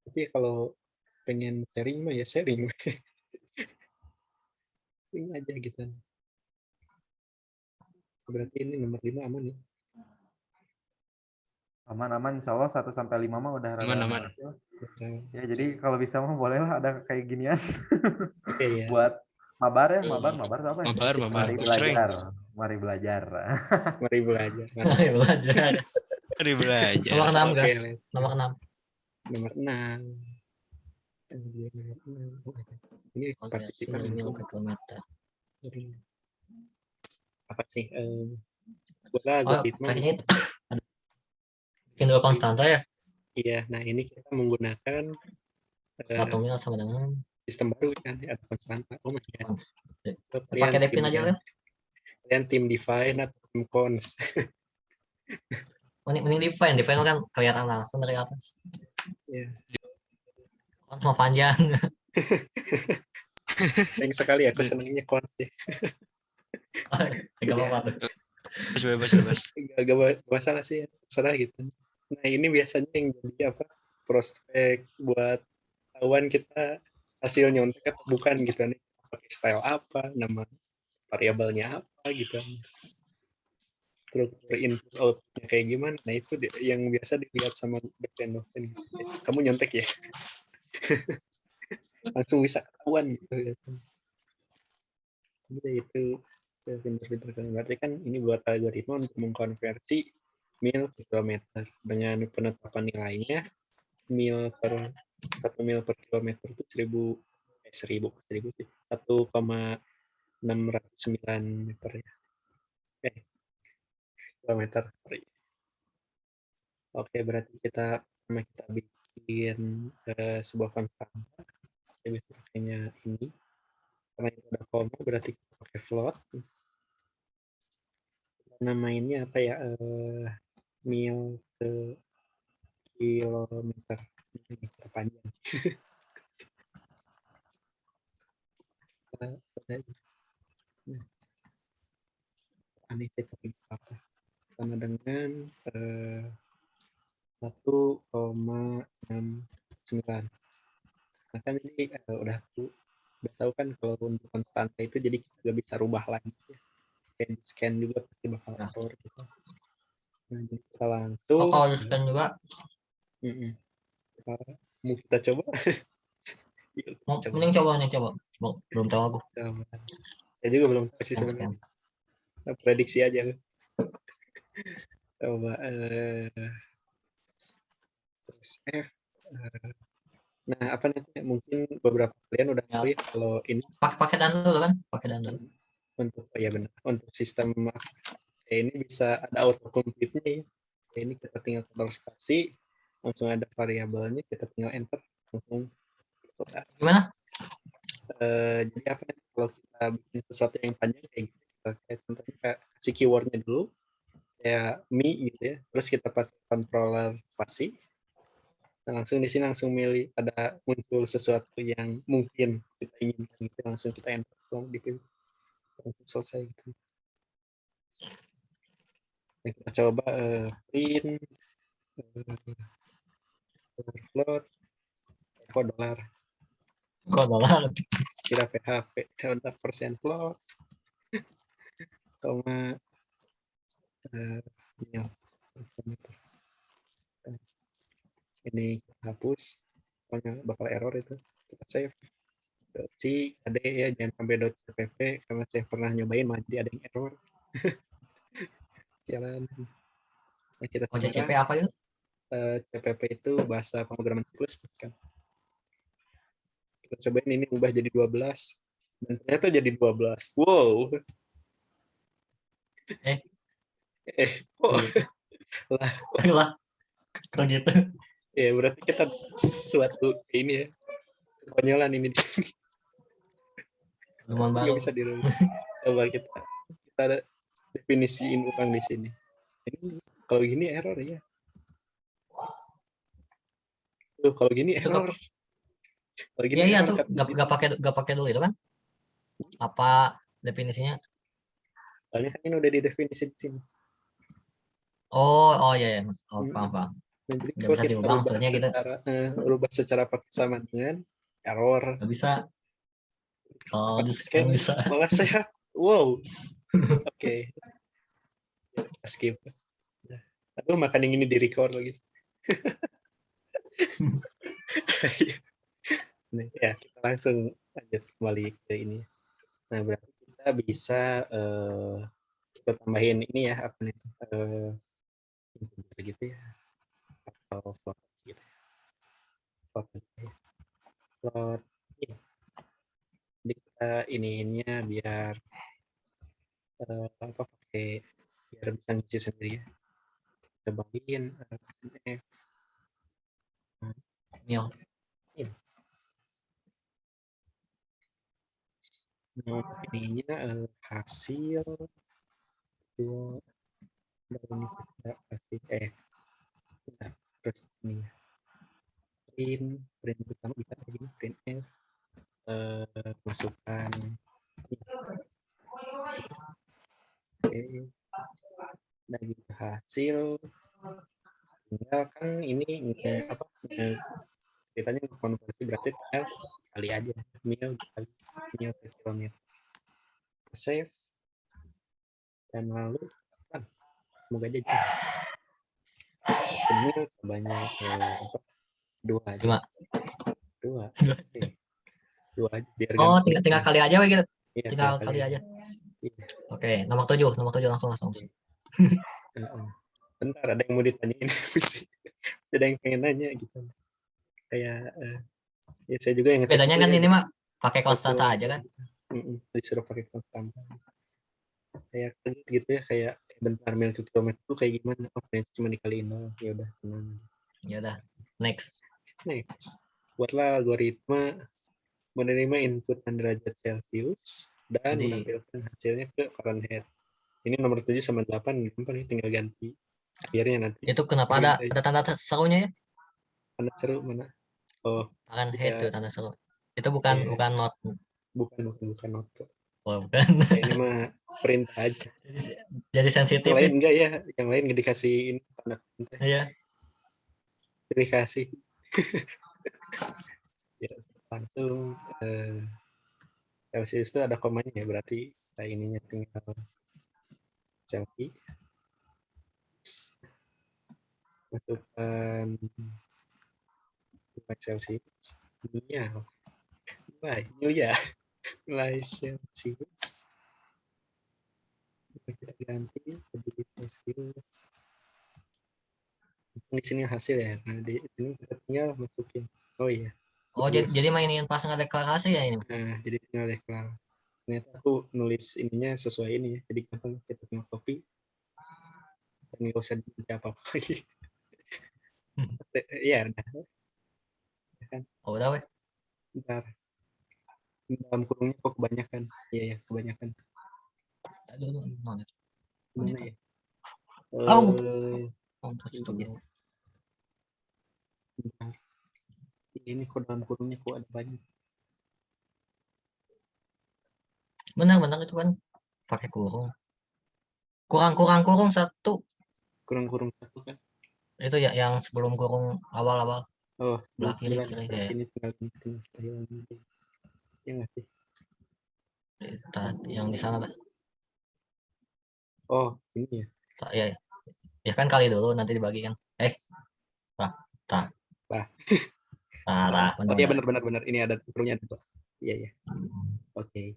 Tapi kalau pengen sharing mah ya sharing. Sharing aja gitu. Berarti ini nomor 5 aman ya. Aman-aman insya Allah 1 sampai 5 mah udah rada Aman-aman. berhasil. Betul. Ya jadi kalau bisa mah bolehlah ada kayak ginian Oke ya. buat mabar ya, mabar itu apa ya? Mabar. Mari Pushrank. belajar, mari belajar. Mari belajar. Mari belajar. Mari belajar. Nomor 6 Oke, guys. let's go. Nomor 6. Nomor 6. Ini Konversi partisipan dari mil ke kilometer. apa sih? Bola Oh, algoritma. kayaknya itu. Bikin dua konstanta ya. Iya, nah ini kita menggunakan 1 mil sama dengan sistem baru kan, ada konstanta. Oh my god. pakai Devin aja kan. Kalian tim define atau tim cons? Mending define kan kelihatan langsung dari atas. Iya. Kan sama panjang. Sayang sekali aku senangnya cons ya. Gak apa-apa tuh. Bebas. Gak masalah sih, serah gitu. Nah ini biasanya yang jadi apa, prospek buat tahuan kita hasil nyontek atau bukan gitu nih, pakai style apa, nama variabelnya apa gitu, struktur input outputnya kayak gimana. Nah itu yang biasa dilihat sama dosen-dosen gitu. Kamu nyontek ya. Langsung bisa ketahuan gitu. Jadi itu pinter-pinter kan. Berarti kan ini buat algoritma untuk mengkonversi mil ke kilometer dengan penetapan nilainya mil per 1 mil per kilometer itu 1,609 meter ya. Kilometer. Oke, berarti kita bikin sebuah konstanta. Saya bisa pakainya ini. Karena itu ada koma, berarti kita pakai float. Namainnya apa ya? Mil ke kilometer. Ini terpanjang. Aneh sih, tapi apa? Sama dengan 1,69. Nah kan ini udah tahu kan kalau untuk konstanta itu, jadi kita nggak bisa rubah lagi ya. Kayak di scan juga pasti bakal error gitu. Nah jadi kita langsung Oh, kalau di scan juga. Kita coba. Mending coba. Belum tahu aku. Saya juga belum tahu sih sebenarnya. Prediksi aja. Coba terus F. Nah apa nanti mungkin beberapa kalian udah tahu ya kalau ini pakai dan dulu kan, pakai dan dulu. Untuk benar, untuk sistem ini bisa ada autocomplete-nya ya. Ini kita tinggal kontrol spasi, langsung ada variabelnya, kita tinggal enter, langsung gimana? Jadi apa ya, kalau kita bikin sesuatu yang panjang kayak gitu, kayak contohnya kasih keywordnya dulu kayak mi gitu ya, terus kita pakai controller spasi, dan langsung di sini langsung milih, ada muncul sesuatu yang mungkin kita inginkan gitu, langsung kita enter, langsung dipilih, langsung selesai gitu. Nah, kita coba print float $, kira PHP untuk persen float koma nil. Ini kita hapus, pokoknya bakal error itu. Kita save .c ada ya, jangan sampai .cpp karena saya pernah nyobain malah jadi ada yang error. Sialan. Nah, kita OCCP sekarang apa itu? CPP itu bahasa pemrograman C++ kan. Kita cobain ini ubah jadi 12 dan ternyata jadi 12. Wow. Oh Lah, kalau gitu. ya berarti kita suatu ini ya, konyolan ini Teman nggak baru. bisa dirubah. Coba kita definisiin ulang di sini. Ini kalau gini error ya. Tuh kalau gini Itu error. Kalau gini Iya error tuh kan. gak pakai dulu itu kan? Apa definisinya? Soalnya kan ini udah didefinisi di sini. Oh iya ya. Oh, paham. Nah, jadi Nggak kalau bisa kita diubah maksudnya gitu. rubah secara persamaan dengan error. Nggak bisa. Kalau Scan bisa. malah sehat. Wow. Oke. Kita skip. Aduh, makan yang ini di record lagi. Nah, ya, kita langsung lanjut kembali ke ini. Nah, berarti kita bisa kita tambahin ini ya, apa nih? Gitu ya. Atau float gitu ya. Float gitu ya. Float ini. Jadi kita ininya biar apa pakai biar bisa ngisi sendiri ya. Kita bagiin F. Mil. Nah, ininya hasil dua baru ini kita kasih bentar, terus ini ya. Print bersama bisa kayak gini, print F masukkan oke. Nah gitu hasil tinggal kan ini apa ceritanya konversi berarti tinggal kali aja mil kali mil ke kilometer, save dan lalu kan semoga aja mil sebanyak apa dua aja dua aja biar Oh gampang. tinggal kali aja gitu. Iya, Tinggal kali aja. Iya. Oke, nomor 7 langsung. Bentar ada yang mau ditanyain bisa ada yang pengen nanya gitu kayak ya saya juga yang ngecek Bedanya itu kan ya, ini mah pakai konstanta aja kan? disuruh pakai konstanta kayak gitu ya, kayak bentar mil ke kilometer itu kayak gimana, oh ternyata cuma dikaliin doang, ya udah tenang. Ya udah, next. Buatlah algoritma menerima inputan derajat Celcius dan Jadi, menampilkan hasilnya ke Fahrenheit. Ini nomor 7 sama 8 gampang nih, tinggal ganti akhirnya nanti. itu kenapa ada tanda serunya ya? Tanda seru mana? Oh, Fahrenheit ya, tuh tanda seru. Itu bukan not. Bukan not. Oh, bukan. Ini mah perintah aja. Jadi sensitif. Yang lain enggak ya? Yang lain nggak dikasih tanda perintah. Iya. Dikasih. Ya, langsung Celsius itu ada komanya ya, berarti kita ininya tinggal selfie. Masukkan Celsius. Nilai Celsius. Kita ganti jadi Celsius. Di sini hasil ya. Nah, di sini kita tinggal masukin. Oh iya. Oh, jadi mainin pas ngedeklarasi ya ini. Nah, jadi tinggal deklarasi. Ternyata aku nulis ininya sesuai ini ya. Jadi gampang kita tinggal copy. Dan nggak usah dibaca apa-apa lagi. Iya, udah. Oh, udah weh. Bentar. Dalam kurungnya kok kebanyakan. Iya ya, kebanyakan. Aduh, Mana ya? Bentar. Ini kok dalam kurungnya kok ada banyak. Benar itu kan pakai kurung. Kurang satu. Kurang satu kan? Itu ya yang sebelum kurung awal-awal. Oh, Belah kiri ya. Ini tinggal ya nggak sih? Yang di sana, Pak. Oh, ini ya. Ya. Ya kan kali dulu nanti dibagikan. Bah. Parah, Oh iya benar-benar. benar. Ini ada turunnya tuh. Iya. Oke.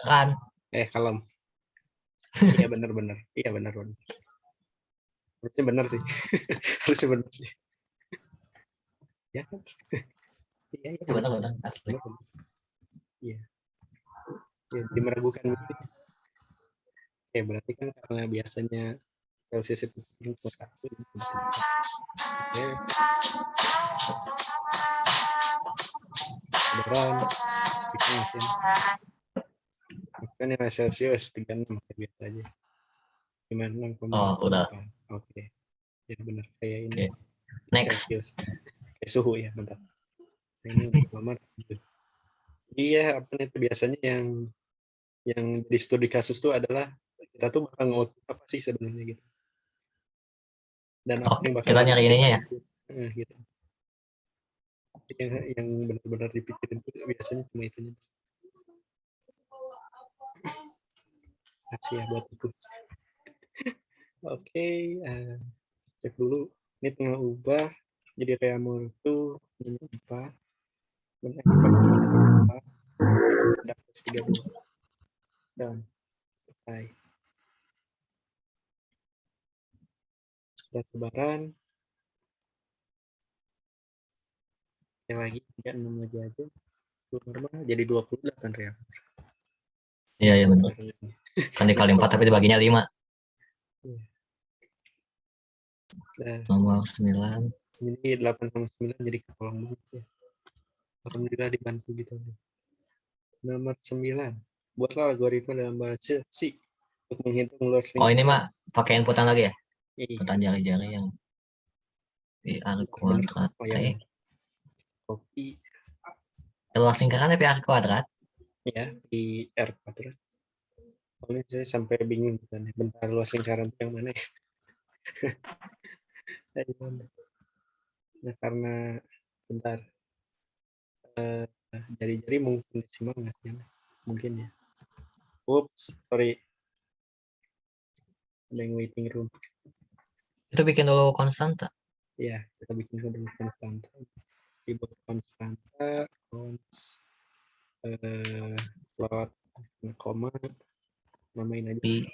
Kan? Kalem. Iya benar. Iya benar. Harusnya benar sih. Harusnya benar sih. Ya kan? Iya Ya, benar-benar asli. Iya. Jadi meragukan gitu. Berarti kan karena biasanya Celsius itu 1. Kebenaran kan nilai Celsius 36 biasa aja. 56,8. Oh, udah. Oke. Ya benar kayak ini. Oke. Next. Celsius. Kayak suhu ya, bentar. Ini udah lama. Iya, apa itu biasanya yang di studi kasus itu adalah kita tuh bakal nge-output apa sih sebenarnya gitu. Dan apa Oh, yang bakal kita harus nyari ininya ya. gitu. Yang benar-benar dipikirin itu biasanya cuma itu. Kasih ya buat ikut. Oke, cek dulu. Ini tengah ubah jadi reamol itu 4. Dan ada plus 32. Dan selesai. Sudah sebaran. Yang lagi 36 aja. Normal jadi 28 reamol. Iya, benar. Kan dikali 4 tapi dibaginya 5. Nah, Nomor 9. jadi 8 sama 9 jadi ketolong banget ya. Alhamdulillah dibantu gitu. Nomor 9. Buatlah algoritma dalam bahasa C untuk menghitung luas lingkaran. Oh, ini mah pakai inputan lagi ya? Iya. Inputan jari-jari yang PR kuadrat Oh, ya, T. Copy Luas lingkarannya PR kuadrat. ya di R kuadrat. Ini saya sampai bingung kan. Bentar luas lingkaran yang mana ya? Nah, karena bentar jari-jari mungkin desimal nggak sih? Mungkin ya. Oops, sorry. Ada yang waiting room. Itu bikin dulu konstanta. Ya, kita bikin dulu konstanta. Dibuat konstanta, plot, koma, namain aja. Pi.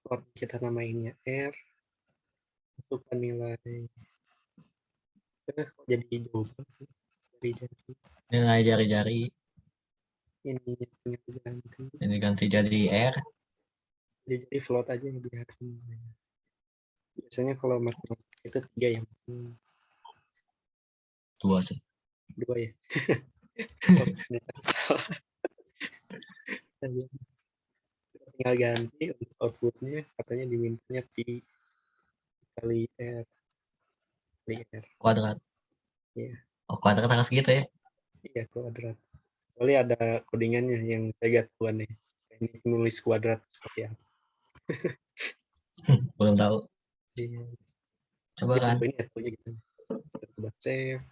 Plot kita namainnya R. Masukkan nilai. Kok jadi jawaban? Nilai jari-jari. Ini ganti jadi R. Jadi float aja biar. Biasanya kalau matematika itu 3 ya. 2 sih. 2 ya. Tinggal ganti untuk outputnya katanya dimintanya pi kali R. Kuadrat. Iya. Oh, kuadrat harus gitu ya? Iya, kuadrat. Soalnya ada codingannya yang saya gak tahu nih. Ini nulis kuadrat seperti apa. Belum tahu. Iya. Coba kan. Ini atunya gitu. Coba save.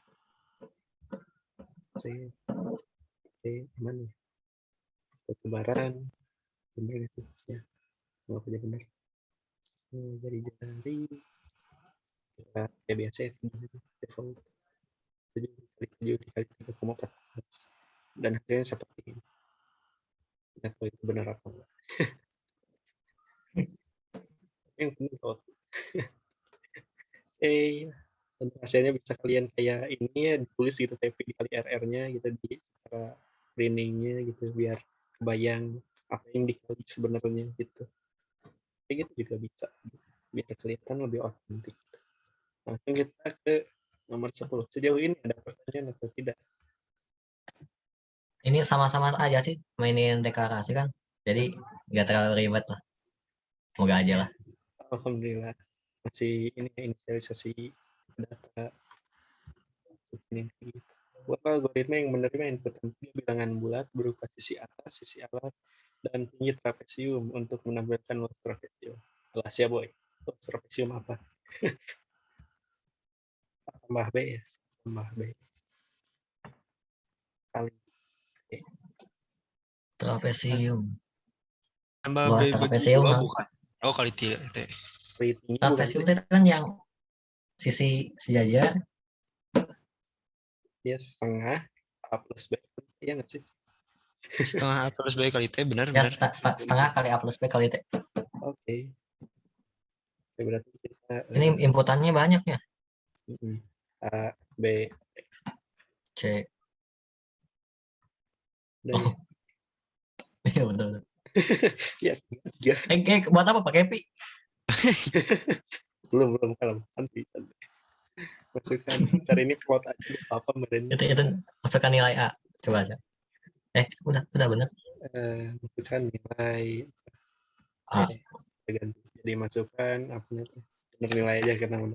Oke, mana ya? Kebaran. Bener itu ya. Nggak punya bener. Jari-jari. Kita ya biasa ya. Default. 7 dikali 3,14. Dan hasilnya seperti ini. Nggak tahu itu benar apa enggak. Yang penting out. Dan hasilnya bisa kalian kayak ini ya ditulis gitu TP dikali RR-nya gitu di secara printingnya gitu biar kebayang apa yang dikali sebenarnya gitu. Kayak gitu juga bisa biar kelihatan lebih otentik. Langsung kita ke nomor 10. Sejauh ini ada pertanyaan atau tidak? Ini sama-sama aja sih mainin deklarasi kan. Jadi nggak terlalu ribet lah. Semoga aja lah. Alhamdulillah masih ini inisialisasi data ini. Buat algoritma yang menerima input bilangan bulat berupa sisi atas, sisi alas, dan tinggi trapesium untuk menampilkan luas trapesium. Alas ya boy. Luas trapesium apa? Tambah B ya. Tambah B. Kali. Trapesium. Tambah Luas B bagi trapesium 2 kan? bukan? Oh, kali 3 itu. ratingnya Flat bukan sih? fleksibel itu kan yang sisi sejajar. Ya setengah A plus B. Iya nggak sih? Setengah A plus B kali T, Ya benar-benar. setengah kali A plus B kali T. Oke. Ya, berarti kita Ini inputannya banyak ya. A, B, C. udah Oh. Iya benar. ya. Ya, Buat apa pakai pi? belum kalau santai. Masukkan ntar ini plot aja apa meren. Itu masukkan nilai A. Coba aja. Udah benar. Masukkan nilai A. ganti. Jadi masukkan apa benar nilai aja karena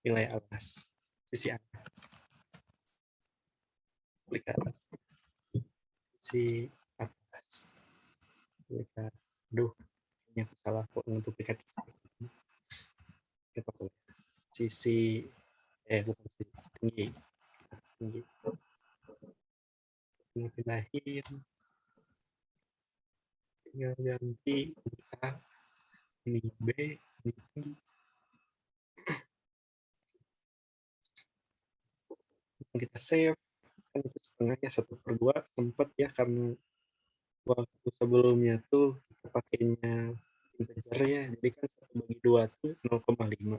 nilai atas sisi atas. Klik kanan. Sisi atas. Klik kanan. Aduh, ini aku salah kok untuk klik sisi bukan sisi tinggi. Ini pindahin. Tinggal ganti A, ini B, ini tinggi. Kita save kan itu setengahnya 1/2 sempat ya karena waktu sebelumnya tuh kita pakainya integer ya, jadi kan 1/2 tuh 0,5.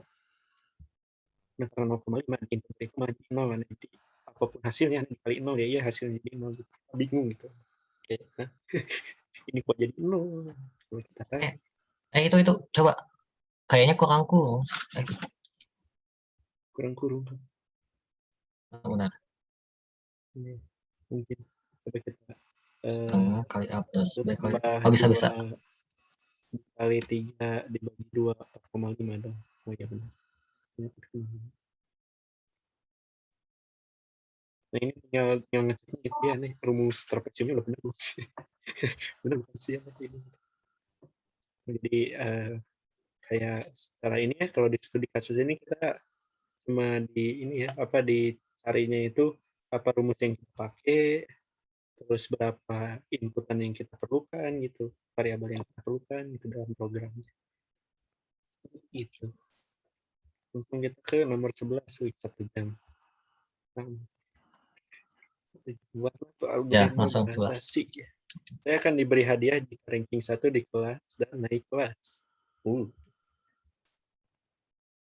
Nah karena 0,5 di integer itu maju 0 kan, jadi apapun hasilnya dikali 0 ya hasilnya jadi 0 gitu. Bingung gitu kayak ini kok jadi 0 kalau kita kan Itu coba kayaknya kurang kurung. kurang kurung. Benar. Mungkin coba kita Setengah kali A plus B kali. tambah Bisa. 2 kali 3 dibagi 2 4,5 dong. Oh iya benar. Nah ini tinggal ngecek gitu ya nih rumus trapesiumnya udah benar belum sih? Benar bukan sih apa ini? Jadi kayak secara ini ya kalau di studi kasus ini kita cuma di ini ya apa dicarinya itu apa rumus yang kita pakai, terus berapa inputan yang kita perlukan gitu, variabel yang kita perlukan gitu dalam programnya. Itu. Langsung kita ke nomor 11 1 jam. Ya, langsung 11. Ya. Saya akan diberi hadiah jika ranking 1 di kelas dan naik kelas.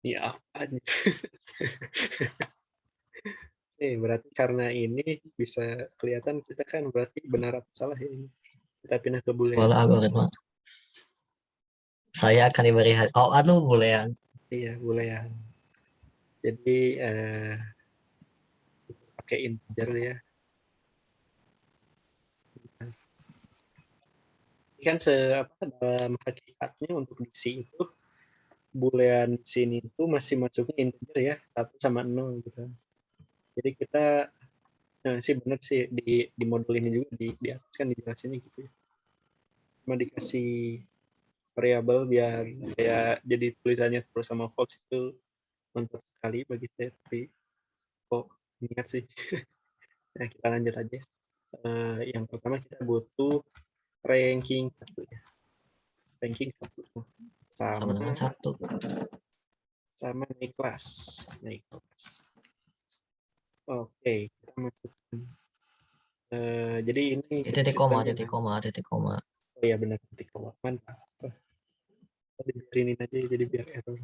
Ini apa aja? Berarti karena ini bisa kelihatan kita kan berarti benar atau salah ya ini. Kita pindah ke boolean. Pola algoritma. Saya akan diberi hadiah. Oh, aduh boolean. Iya, boolean. Jadi pakai integer ya. Ini kan dalam hakikatnya untuk di C itu boolean sini itu masih masuknya integer ya 1 sama 0 gitu. Jadi kita sih benar sih di modul ini juga di atas kan dijelasinnya gitu ya. Cuma dikasih variabel biar kayak jadi tulisannya terus sama false itu mantap sekali bagi saya, tapi kok niat sih. Nah kita lanjut aja. Yang pertama kita butuh ranking 1 ya. Ranking 1 sama dengan 1. Sama naik kelas. Oke, kita masukkan. Jadi ini Titik koma. Oh iya benar titik koma. Mantap. Dibiarinin aja jadi biar error.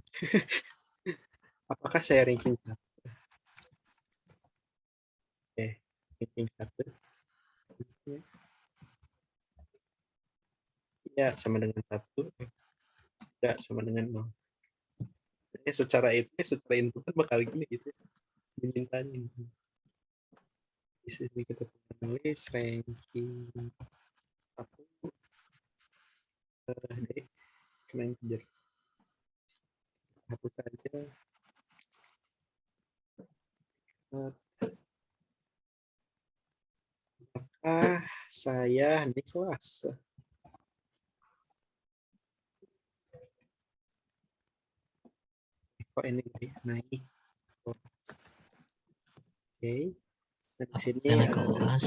Apakah saya ranking 1? Ranking 1. Ya, sama dengan 1. Tidak sama dengan 0. Jadi secara input bakal gini gitu. Dimintanya. Di sini kita tulis ranking 1. Deh, kena integer. Hapus saja. Apakah saya di kelas? Kok ini naik? Oke. Dan di sini apakah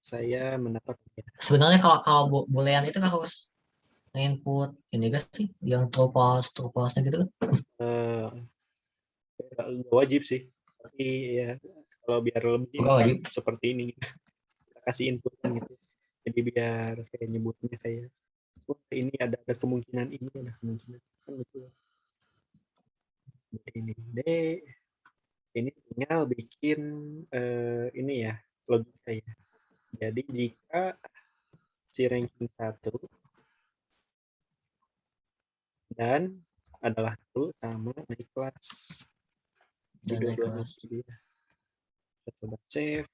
saya mendapat sebenarnya kalau boolean itu harus input ini guys sih yang true false-nya gitu kan. Eh, nggak wajib sih, tapi ya kalau biar lebih Nggak wajib. lengkap seperti ini gitu. Kita kasih input gitu. Jadi biar kayak nyebutnya kayak oh, ini ada kemungkinan ini ada kemungkinan kan gitu. Ini deh. Ini tinggal bikin ini ya logika ya. Jadi jika si ranking 1 dan adalah true sama naik kelas. Dan naik Dua-duanya kelas. dia. Kita coba save.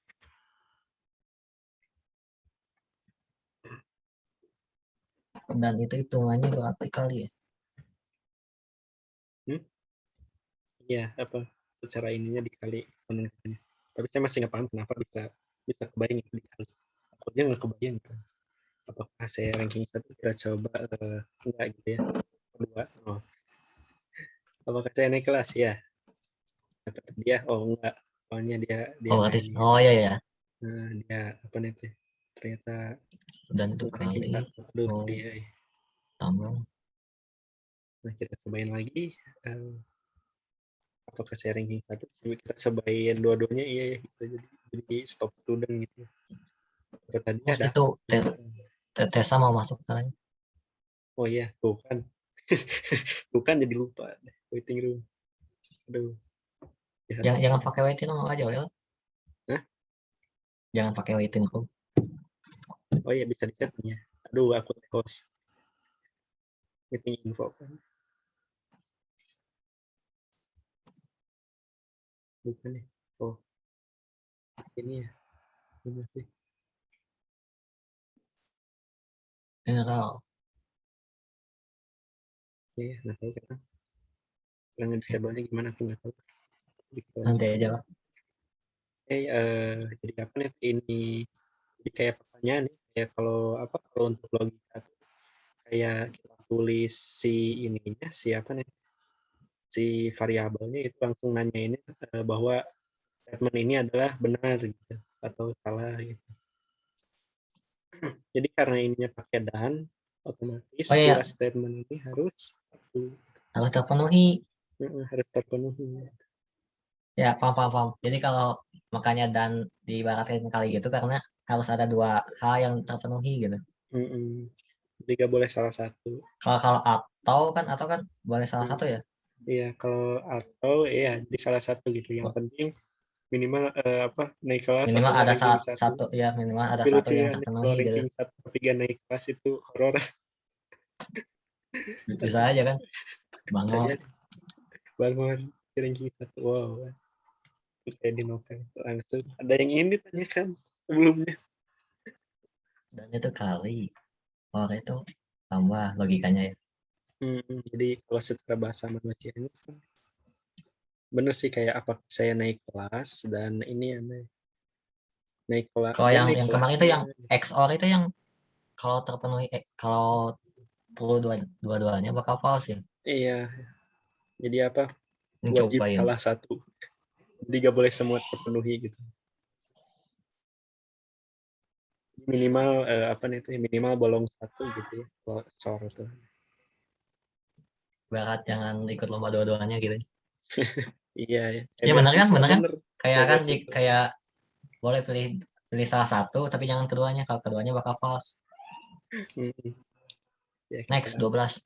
Dan itu hitungannya berapa kali ya? Iya, apa secara ininya dikali koneksinya. Tapi saya masih nggak paham kenapa bisa bisa kebayang itu dikali. Aku aja nggak kebayang kan. Apakah saya ranking 1 kita coba enggak gitu ya. Kedua, oh. Apakah saya naik kelas ya? Dapat dia, oh enggak. Soalnya dia Oh berarti, main. oh iya ya. Nah, dia apa nih teh? Ternyata Dan itu ranking kali 1. Aduh, oh, dia. tambah. Nah, kita cobain lagi. Apakah saya ranking 1? Coba kita cobain dua-duanya iya ya gitu. Jadi stop student gitu. Terus tadi Terus ada itu Tessa mau masuk kan? oh iya, tuh kan. Tuh kan jadi lupa deh, waiting room. Aduh. Jahat. Jangan pakai waiting room aja ya. Hah? Jangan pakai waiting room. Oh iya, bisa di-setting ya. Aduh, aku host. Meeting info kan. Bukan nih. Oh, ini ya. Ini sih. General. Iya, nggak tahu kan. Yang disable-nya gimana aku nggak tahu. Nanti aja lah. Jadi apa nih ini? Jadi kayak pertanyaan nih, kayak kalau apa kalau untuk logika tuh, kayak kita tulis si ininya siapa nih? Si variabelnya itu langsung nanyain bahwa statement ini adalah benar gitu atau salah gitu. Jadi karena ininya pakai dan otomatis Oh iya, dua statement ini harus satu. harus terpenuhi. Harus terpenuhi. Ya, paham. Jadi kalau makanya dan diibaratin kali gitu karena harus ada dua hal yang terpenuhi gitu. Jadi gak boleh salah satu. Kalau atau kan boleh salah satu ya. Iya, kalau atau iya jadi salah satu gitu. Yang penting minimal apa naik kelas Minimal atau ada ranking 1. satu ya, minimal ada Tapi satu lucu yang ya nih, kalau terpenuhi gitu. ranking 1 tapi gak naik kelas itu horor. Bisa aja kan. Bangun. Saja bangun ranking 1. Wow. Kayak di novel langsung ada yang ini ditanyakan sebelumnya. Dan itu kali. Oh itu tambah logikanya ya. Jadi kalau secara bahasa manusianya bener sih kayak apa saya naik kelas dan ini ya naik kelas. Kalau Ya, yang naik kemarin itu kelasnya. yang XOR itu yang kalau terpenuhi kalau perlu dua-duanya bakal false ya. Iya. Jadi apa wajib Mencobain. salah satu. Jadi gak boleh semua terpenuhi gitu. Minimal apa nih itu minimal bolong satu gitu ya. Kalau soal itu. Barat jangan ikut lomba dua-duanya gitu. Iya ya. Ya benar kan, benar kan? Bener. Kayak kan Beasiswa. kayak boleh pilih salah satu tapi jangan keduanya. Kalau keduanya bakal false. Ya, Next 12.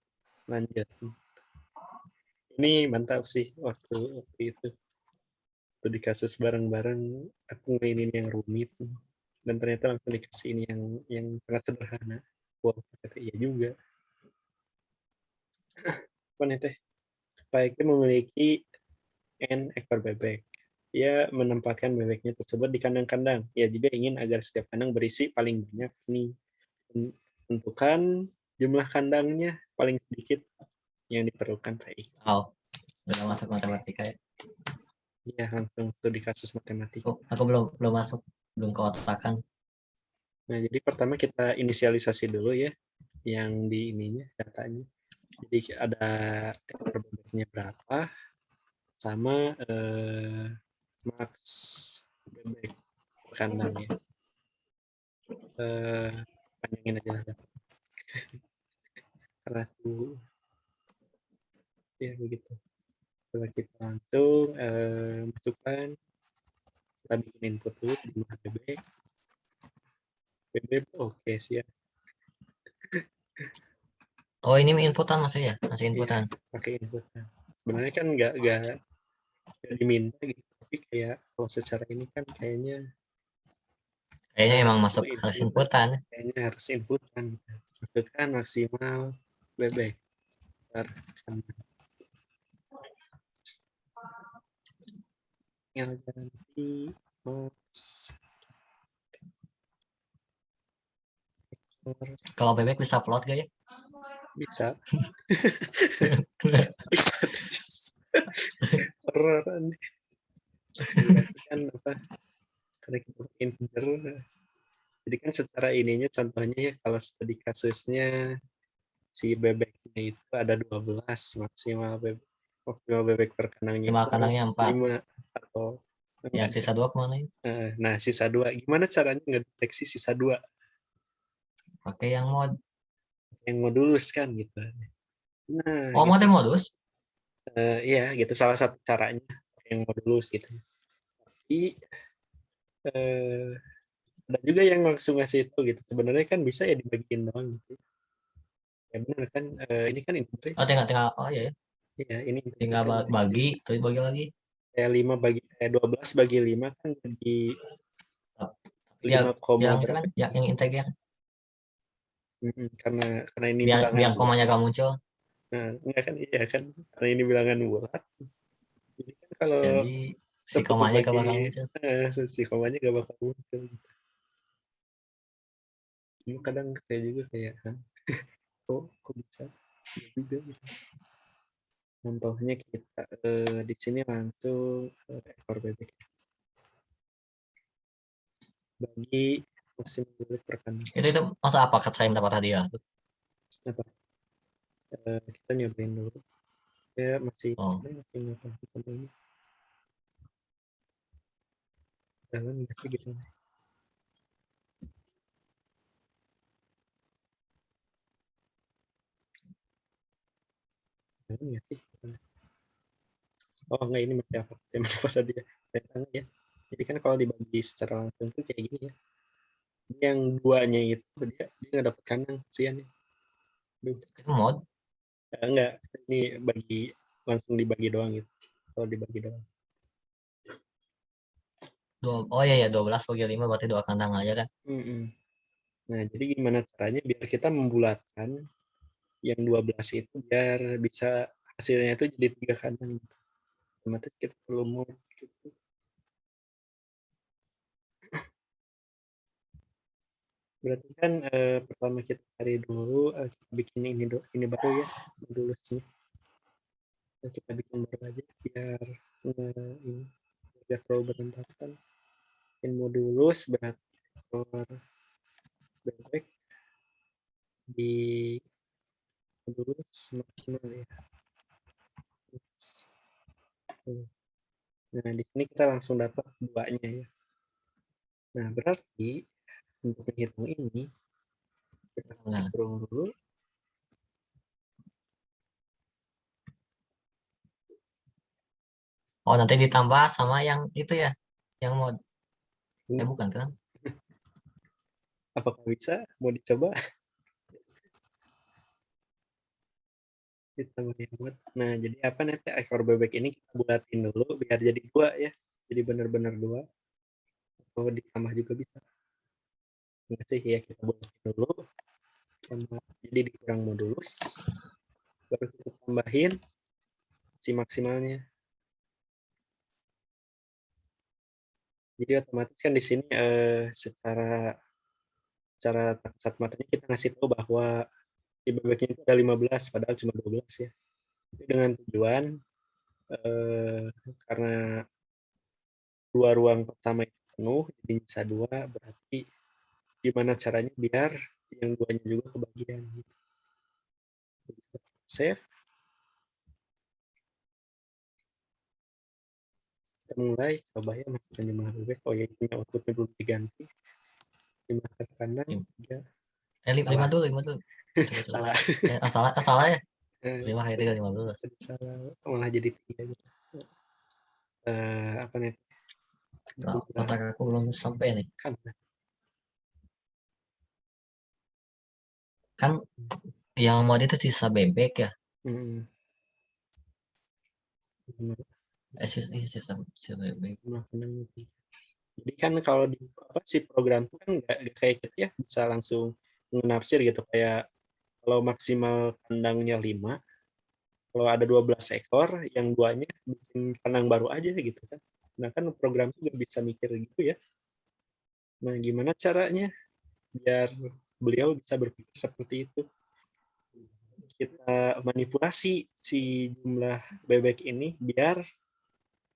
lanjut. Ini mantap sih waktu itu. Studi kasus bareng-bareng aku mainin yang rumit dan ternyata langsung dikasih ini yang sangat sederhana. Wow, ternyata iya juga. Apa nih teh? Baiknya memiliki n ekor bebek. Ia menempatkan bebeknya tersebut di kandang-kandang. Ia juga ingin agar setiap kandang berisi paling banyak ini. Tentukan jumlah kandangnya paling sedikit yang diperlukan baik. Oh, udah masuk matematika ya. Iya, langsung studi kasus matematika. Oh, aku belum masuk, belum keotakan. Nah, jadi pertama kita inisialisasi dulu ya, yang di ininya datanya. Jadi ada ekor bebeknya berapa, sama max bebek per kandang ya. Panjangin aja lah. ratu. Ya begitu. Coba kita langsung masukkan, kita bikin input dulu jumlah bebek. Bebek oke siap. Oh, ini inputan masih ya? Masih Iya, inputan. pakai inputan. Sebenarnya kan nggak diminta gitu, tapi kayak kalau secara ini kan kayaknya Kayaknya emang masuk harus inputan. kayaknya harus inputan. Masukkan maksimal bebek. Ntar tinggal ganti mouse. Kalau bebek bisa plot gak ya? Bisa. Bisa. Beneran. Kan apa? Karena kita pakai integer. Jadi kan secara ininya contohnya ya kalau tadi kasusnya si bebeknya itu ada 12 maksimal bebek per kandangnya Maksimal itu kandangnya harus 4. 5 atau Yang sisa 2 kemana ya? nah sisa 2 gimana caranya ngedeteksi sisa 2 Pakai yang mod. yang modulus kan gitu. Nah Oh, gitu. mode modus? Iya gitu salah satu caranya yang modulus gitu. Tapi ada juga yang langsung ngasih itu gitu. Sebenarnya kan bisa ya dibagiin doang gitu. Ya benar kan ini kan integer. Oh, tinggal oh iya ya. Iya, ini integer Tinggal kan. bagi, terus bagi lagi. Kayak 12 bagi 5 kan jadi Yang 5 koma yang itu berapa? kan yang integer. Karena ini Biar bilangan biar bulat. komanya gak muncul. Nah, enggak kan iya kan karena ini bilangan bulat. Jadi kan kalau Jadi si 10 komanya gak bagi bakal muncul. si komanya gak bakal muncul. Cuma kadang saya juga kayak kok bisa ya juga gitu. Contohnya kita di sini langsung ekor bebek bagi maksimal bebek per kandang. Itu masa apa kata yang dapat hadiah? Apa? Kita nyobain dulu. Ya masih Oh. masih ngapain sama ini. Jangan gitu gitu. Jangan ya sih. Oh enggak ini masih apa? Saya mendapat tadi ya. Ya. Jadi kan kalau dibagi secara langsung tuh kayak gini ya. Yang duanya itu dia nggak dapat kandang kasihan ya. Itu mod. Enggak, ini bagi langsung dibagi doang gitu. Kalau dibagi doang. Oh iya ya 12 bagi 5 berarti 2 kandang aja kan. Nah, jadi gimana caranya biar kita membulatkan yang 12 itu biar bisa hasilnya itu jadi 3 kandang gitu. Otomatis kita perlu mod gitu. Berarti kan pertama kita cari dulu kita bikin ini baru ya modulusnya. Kita bikin baru aja biar ini biar terlalu berantakan. Bikin modulus berarti ekor bebek di modulus maksimal ya. Nah di sini kita langsung dapat duanya ya. Nah berarti untuk menghitung ini kita kasih kurung dulu. Oh nanti ditambah sama yang itu ya, yang mod. Bukan kan? Apakah bisa? Mau dicoba? Ditambah yang mod. Nah jadi apa nanti ekor bebek ini kita bulatin dulu biar jadi 2 ya. Jadi benar-benar 2. Atau ditambah juga bisa. Enggak sih ya kita bulatin dulu. Jadi dikurang modulus. Baru kita tambahin si maksimalnya. Jadi otomatis kan di sini secara kasat matanya kita ngasih tahu bahwa di bebeknya itu ada 15 padahal cuma 12 ya. Tapi dengan tujuan karena 2 ruang pertama itu penuh jadi sisa 2 berarti gimana caranya biar yang 2-nya juga kebagian gitu. Save. Kita mulai coba ya masukkan jumlah bebek. Oh ya punya outputnya belum diganti. 5 ke kanan 3 5 dulu. Salah. Salah ya. Eh, 5 kali 3 15. salah. Malah jadi 3 gitu. Apa nih? Otak aku belum sampai nih. Kan yang mod itu sisa bebek ya. Hmm. Benar. Sisa bebek. Benar. Jadi kan kalau di apa sih program itu kan nggak kayak gitu ya, bisa langsung menafsir gitu, kayak kalau maksimal kandangnya 5, kalau ada 12 ekor, yang duanya bikin kandang baru aja gitu kan. Nah kan program juga bisa mikir gitu ya. Nah gimana caranya biar beliau bisa berpikir seperti itu? Kita manipulasi si jumlah bebek ini biar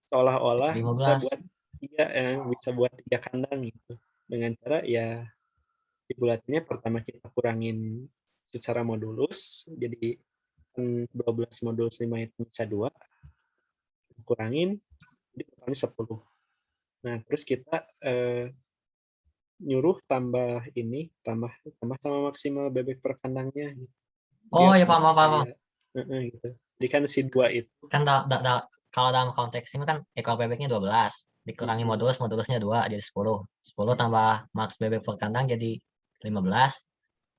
seolah-olah bisa 15. buat tiga kandang gitu, dengan cara ya dibulatinya pertama kita kurangin secara modulus, jadi 12 modulus 5 itu bisa 2, kurangin jadi totalnya 10. Nah terus kita nyuruh tambah sama maksimal bebek per kandangnya gitu. Oh Biar ya paham. gitu. Jadi kan si 2 itu Kan kalau dalam konteks ini kan ekor bebeknya 12, dikurangi modulusnya 2 jadi 10. 10 tambah maks bebek per kandang jadi 15,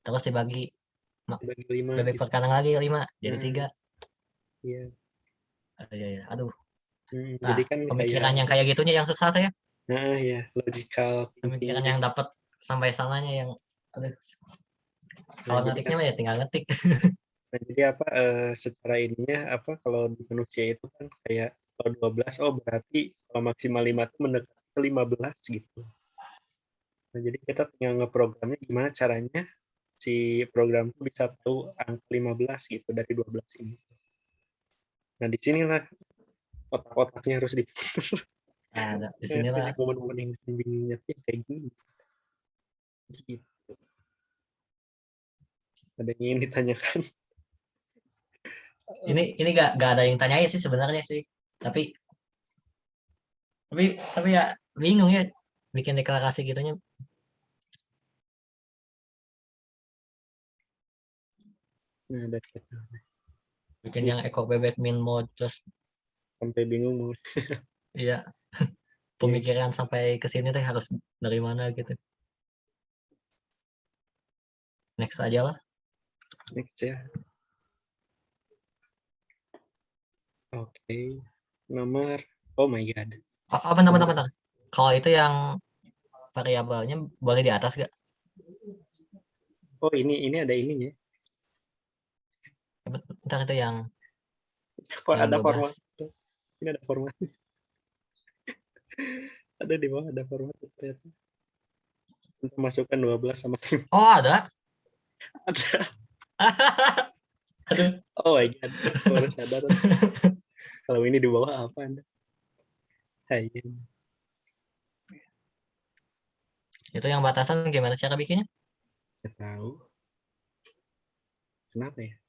terus dibagi bagi 5 bebek gitu. per kandang lagi 5 jadi 3. Iya. Iya. Aduh. Jadi Nah, kan pemikiran kayak yang kayak gitunya yang susah tuh ya. ya logical Pemikiran thinking. yang dapat sampai sananya yang aduh. Kalau Nah, jadi ngetiknya mah ya tinggal ngetik. Nah, jadi apa secara ininya apa kalau di manusia itu kan kayak kalau 12 berarti kalau maksimal 5 itu mendekati ke 15 gitu. Nah, jadi kita tinggal ngeprogramnya gimana caranya si program itu bisa tahu angka 15 gitu dari 12 ini. Nah, di sinilah otak-otaknya harus diputar. Nah, di sinilah momen-momen yang bingungnya kayak gini. Gitu. Ada yang ingin ditanyakan? ini gak ada yang tanyain sih sebenarnya sih. Tapi ya bingung ya bikin deklarasi gitunya. Nah, ada Bikin yang ekor bebek min mode terus sampai bingung mau iya pemikiran sampai ke sini teh harus dari mana gitu. Next aja lah. next ya. Oke. Nomor oh my god. Oh, bentar. Kalau itu yang variabelnya boleh di atas gak? Oh, ini ada ininya. Bentar itu yang Ada 12. format. Ini ada format. Ada di bawah ada format ternyata. Untuk masukkan 12 sama 5. Oh, ada. Ada. Aduh. Oh my god. Baru sadar. Kalau ini di bawah apa Anda? Hai. Itu yang batasan gimana cara bikinnya? Nggak tahu. Kenapa ya?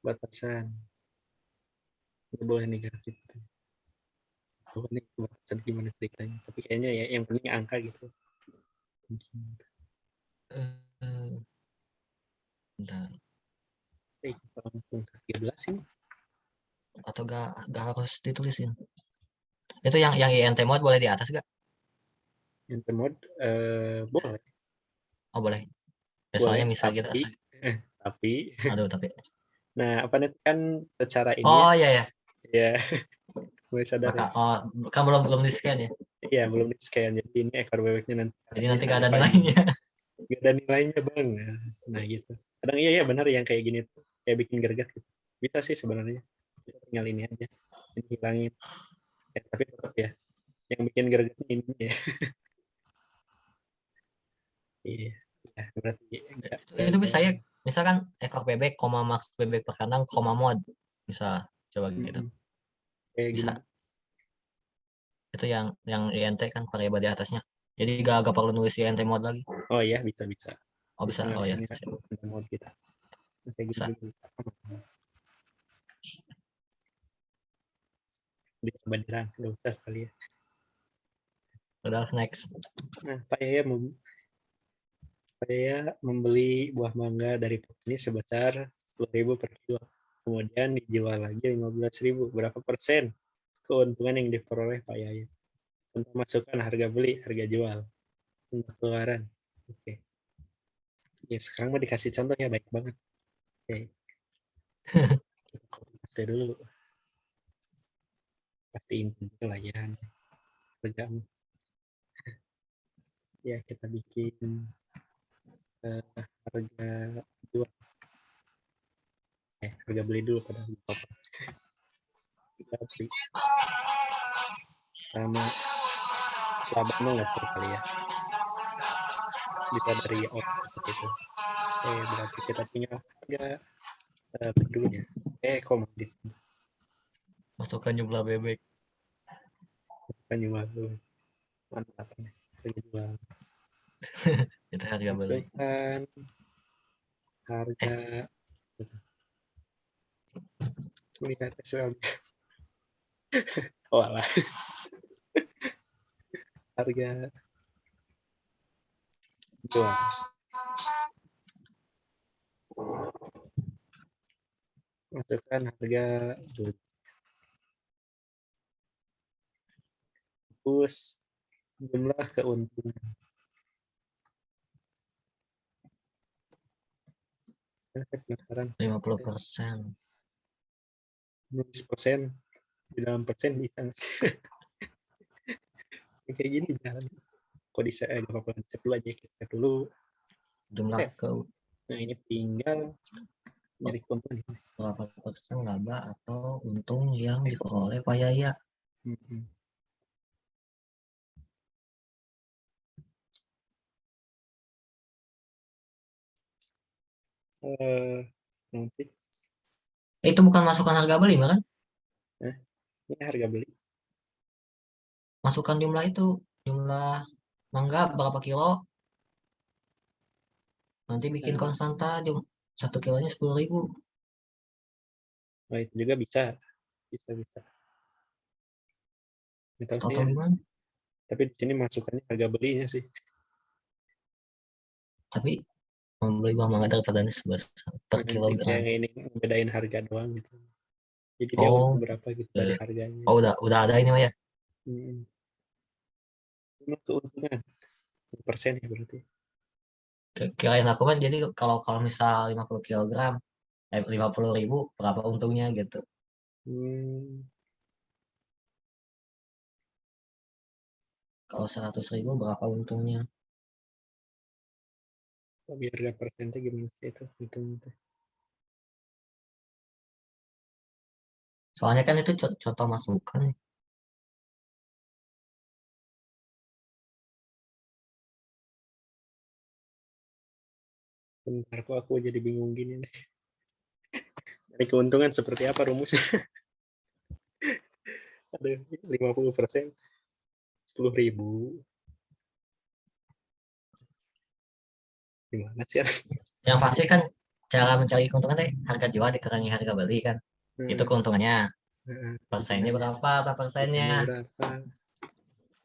Batasan. Nggak boleh negatif. Oh, ini batasan gimana ceritanya? Tapi kayaknya ya yang penting angka gitu. Bentar. Kita langsung ke 13 ini. Atau gak harus ditulisin. Itu yang INT mode boleh di atas gak? INT mode boleh. Oh boleh. Ya, Boleh, soalnya misal gitu. tapi Aduh tapi. nah apa nih kan secara ini Oh iya. ya mulai sadar ya. Kan belum di scan ya. Iya belum di scan, jadi ini ekor bebeknya nanti. Jadi nanti gak ada nilainya. Gak ada nilainya bang. Nah gitu. Kadang iya benar yang kayak gini tuh kayak bikin greget gitu. Bisa sih sebenarnya. Kita tinggal ini aja, ini hilangin. Tapi tetap ya yang bikin gregetnya ini ya. Iya. Ya, berarti Itu bisa ya. Misalkan ekor bebek, koma max bebek per kandang, koma mod. Bisa coba gitu. Kayak Bisa. gimana? Itu yang INT kan variabel di atasnya. Jadi gak perlu nulis INT mod lagi. Oh iya bisa. Oh bisa. Oh ya. Mau kita. Kayak Bisa. gitu bisa. Bisa beneran, nggak usah kali ya. Udah next. Nah, Pak ya mau Saya membeli buah mangga dari petani sebesar 10.000 per kilo. Kemudian dijual lagi 15.000. Berapa persen keuntungan yang diperoleh Pak Yayat? Contoh masukkan harga beli, harga jual, contoh keluaran. Oke. Ya sekarang mau dikasih contoh ya, baik banget. Oke. Kita dulu. Pastiin dulu lah ya. Harga. Ya kita bikin harga jual. Harga beli dulu pada kita beli sama laba nol kali ya, bisa dari seperti itu. Berarti kita tinggal harga dulu ya. Komodit Masukkan jumlah bebek. masukkan jumlah dulu. Mantap nih. Harga jual. Itu harga beli. Masukkan harga lihat Islam. Oh alah. Harga jual. Masukkan harga beli. Terus jumlah keuntungan. Penasaran 50%. nulis persen di dalam persen bisa nggak sih? Kayak gini jangan. Kok bisa nggak apa-apa, save dulu aja, kita save dulu. Jumlah Nah ini tinggal nyari keuntungan di sini. berapa persen laba atau untung yang diperoleh Pak Yaya. Nanti Itu bukan masukkan harga beli, kan? ini harga beli. Masukkan jumlah itu, jumlah mangga berapa kilo. Nanti bikin konstanta 1 kilonya 10.000. Nah, itu juga bisa. Bisa. Atau gimana? Tapi di sini masukannya harga belinya sih. Tapi membeli buah mangga dari petani sebesar per kilogram. Yang ini bedain harga doang gitu. Jadi dia berapa gitu dari harganya. Oh udah ada ini Maya. Ini keuntungan persen ya berarti. Kirain aku kan jadi kalau misal 50 kilogram 50.000 berapa untungnya gitu. Kalau 100.000 berapa untungnya? Biar harga persennya gimana sih itu untungnya? Soalnya kan itu contoh masukan nih. Bentar kok aku jadi bingung gini nih. Dari keuntungan seperti apa rumusnya? Ada 50%, 10.000. Gimana sih? Yang pasti kan cara mencari keuntungan teh harga jual dikurangi harga beli kan. Itu keuntungannya. Persennya berapa persennya?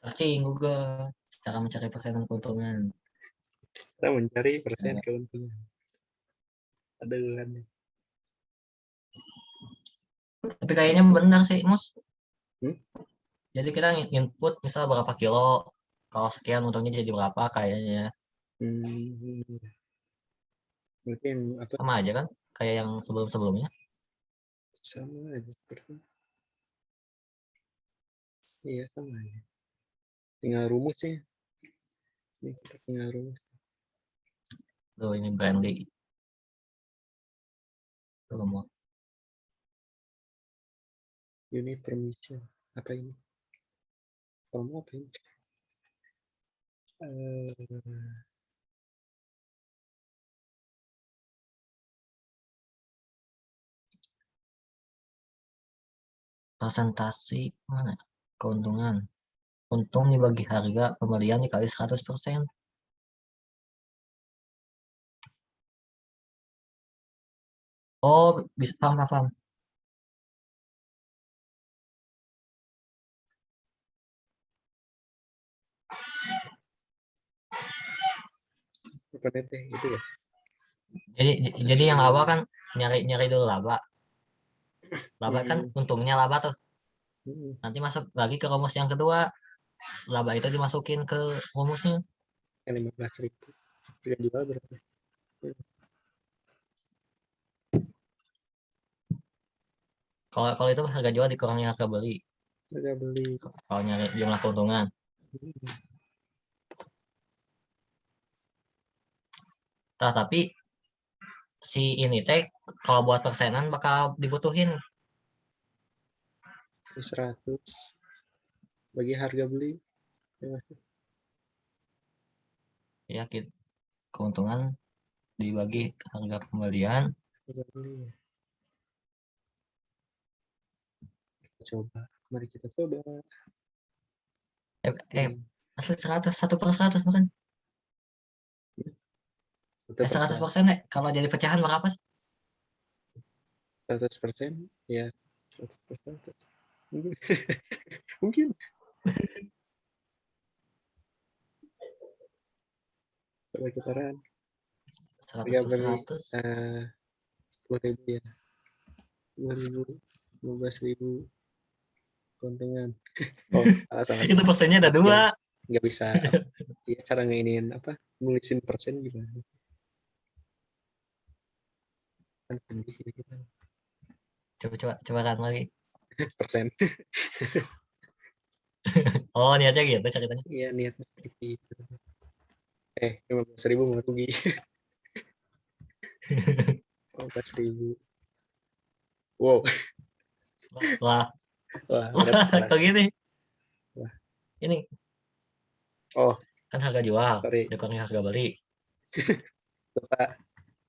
Searching Google cara mencari persen keuntungan. Kita mencari persen keuntungan. Ada ulannya. Tapi kayaknya benar sih, Mus. Jadi kita input misal berapa kilo, kalau sekian untungnya jadi berapa kayaknya. Mungkin sama aja kan kayak yang sebelumnya. Sama aja seperti. Iya sama aja. Tinggal rumusnya. Ini kita tinggal rumus. Tuh ini Brandy. Tuh kamu. Unit permission. Apa ini? Kamu apa ini? Presentasi mana? Keuntungan. Untung dibagi harga pembelian dikali 100%. Oh, bisa paham. berapa net deh gitu ya. Jadi yang laba kan nyari dulu laba. Laba kan Hmm. untungnya laba tuh. Hmm. Nanti masuk lagi ke rumus yang kedua. Laba itu dimasukin ke rumusnya. 15.000 harga jual berapa? Kalau itu harga jual dikurangi harga beli. Harga beli. Kalau nyari jumlah keuntungan. Nah, tapi si ini teh kalau buat persenan bakal dibutuhin 100 bagi harga beli. ya keuntungan dibagi harga pembelian. Harga beli. Coba, mari kita coba. Asli 100 bukan? 100% kalau jadi pecahan berapa sih? 100% ya 100%. Mungkin. Coba kita run. 100 per 100. 10.000 ya. 2.000, 15.000 keuntungan. Oh, salah. Itu persennya ada 2. Nggak bisa. Ya, cara ngeiniin apa? Nulisin persen gimana? Kan sedih ini kita. Coba run lagi. Persen. Oh, niatnya gitu ceritanya. Iya, niatnya seperti itu. 15.000 mau rugi. 15.000. Wow. Wah, Berarti salah. kok gini? Wah. Ini. Oh, kan harga jual, sorry. dikurangi harga beli. Bapak,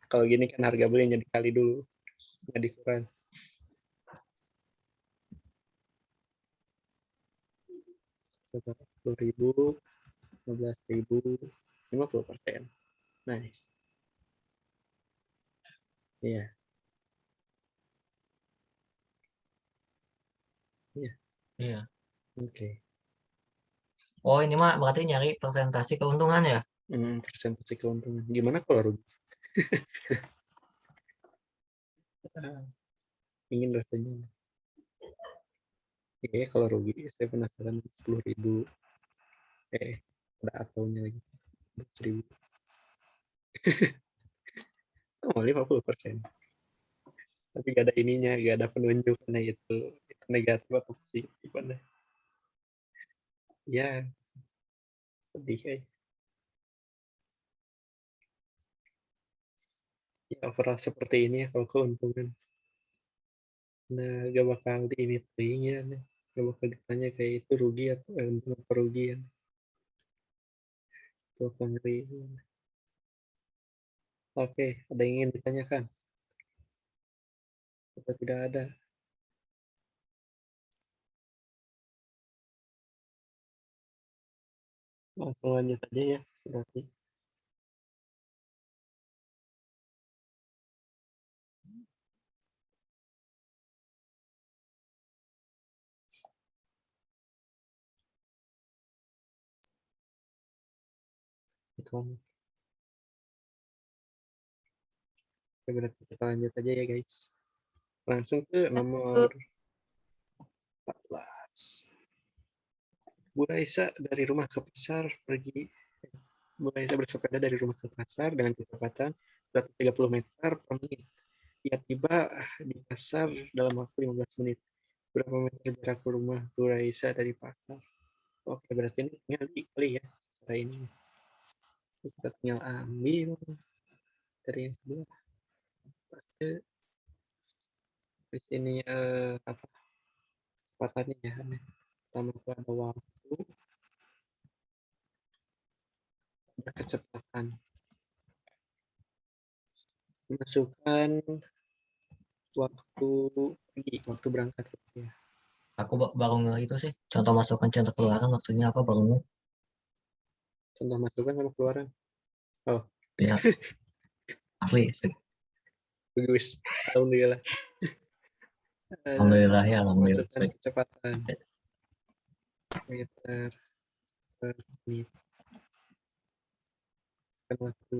kalau gini kan harga belinya dikali dulu, nggak dikurang. Coba 10.000, 15.000, 50%. Nice. Iya. Iya. Iya. Oke. Oh, ini mah berarti nyari persentase keuntungan ya? Persentase keuntungan. Gimana kalau rugi? Ingin rasanya. Kalau rugi, saya penasaran 10.000. Ada ataunya lagi. 1.000. Sama 50%. Tapi gak ada ininya, gak ada penunjukannya itu negatif atau positif. Ya, sedih ya. Ya, overall seperti ini ya kalau keuntungan. Nah, gak bakal di ini ya, gak bakal ditanya kayak itu rugi atau untung atau rugi ya. Itu apa ngeri. Oke, ada yang ingin ditanyakan? Atau tidak ada? Langsung lanjut aja ya, berarti. Oke, berarti kita lanjut aja ya guys. Langsung ke nomor 14. Bu Raisa dari rumah ke pasar pergi. Bu Raisa bersepeda dari rumah ke pasar dengan kecepatan 130 meter per menit. Ia tiba di pasar dalam waktu 15 menit. Berapa meter jarak ke rumah Bu Raisa dari pasar? Oke, berarti ini tinggal dikali ya. Cara ini. Kita tinggal ambil dari yang sebelah. Di sini apa kecepatannya ya. Pertama itu ada waktu, ada kecepatan. Masukkan waktu pergi, waktu berangkat ya. Aku baru nge itu sih. Contoh masukkan, contoh keluaran maksudnya apa baru nge. Contoh masukkan sama keluaran. Oh. Ya. Asli. Bagus. Alhamdulillah. Alhamdulillah ya, alhamdulillah. Masukkan kecepatan. Meter per menit. Kan waktu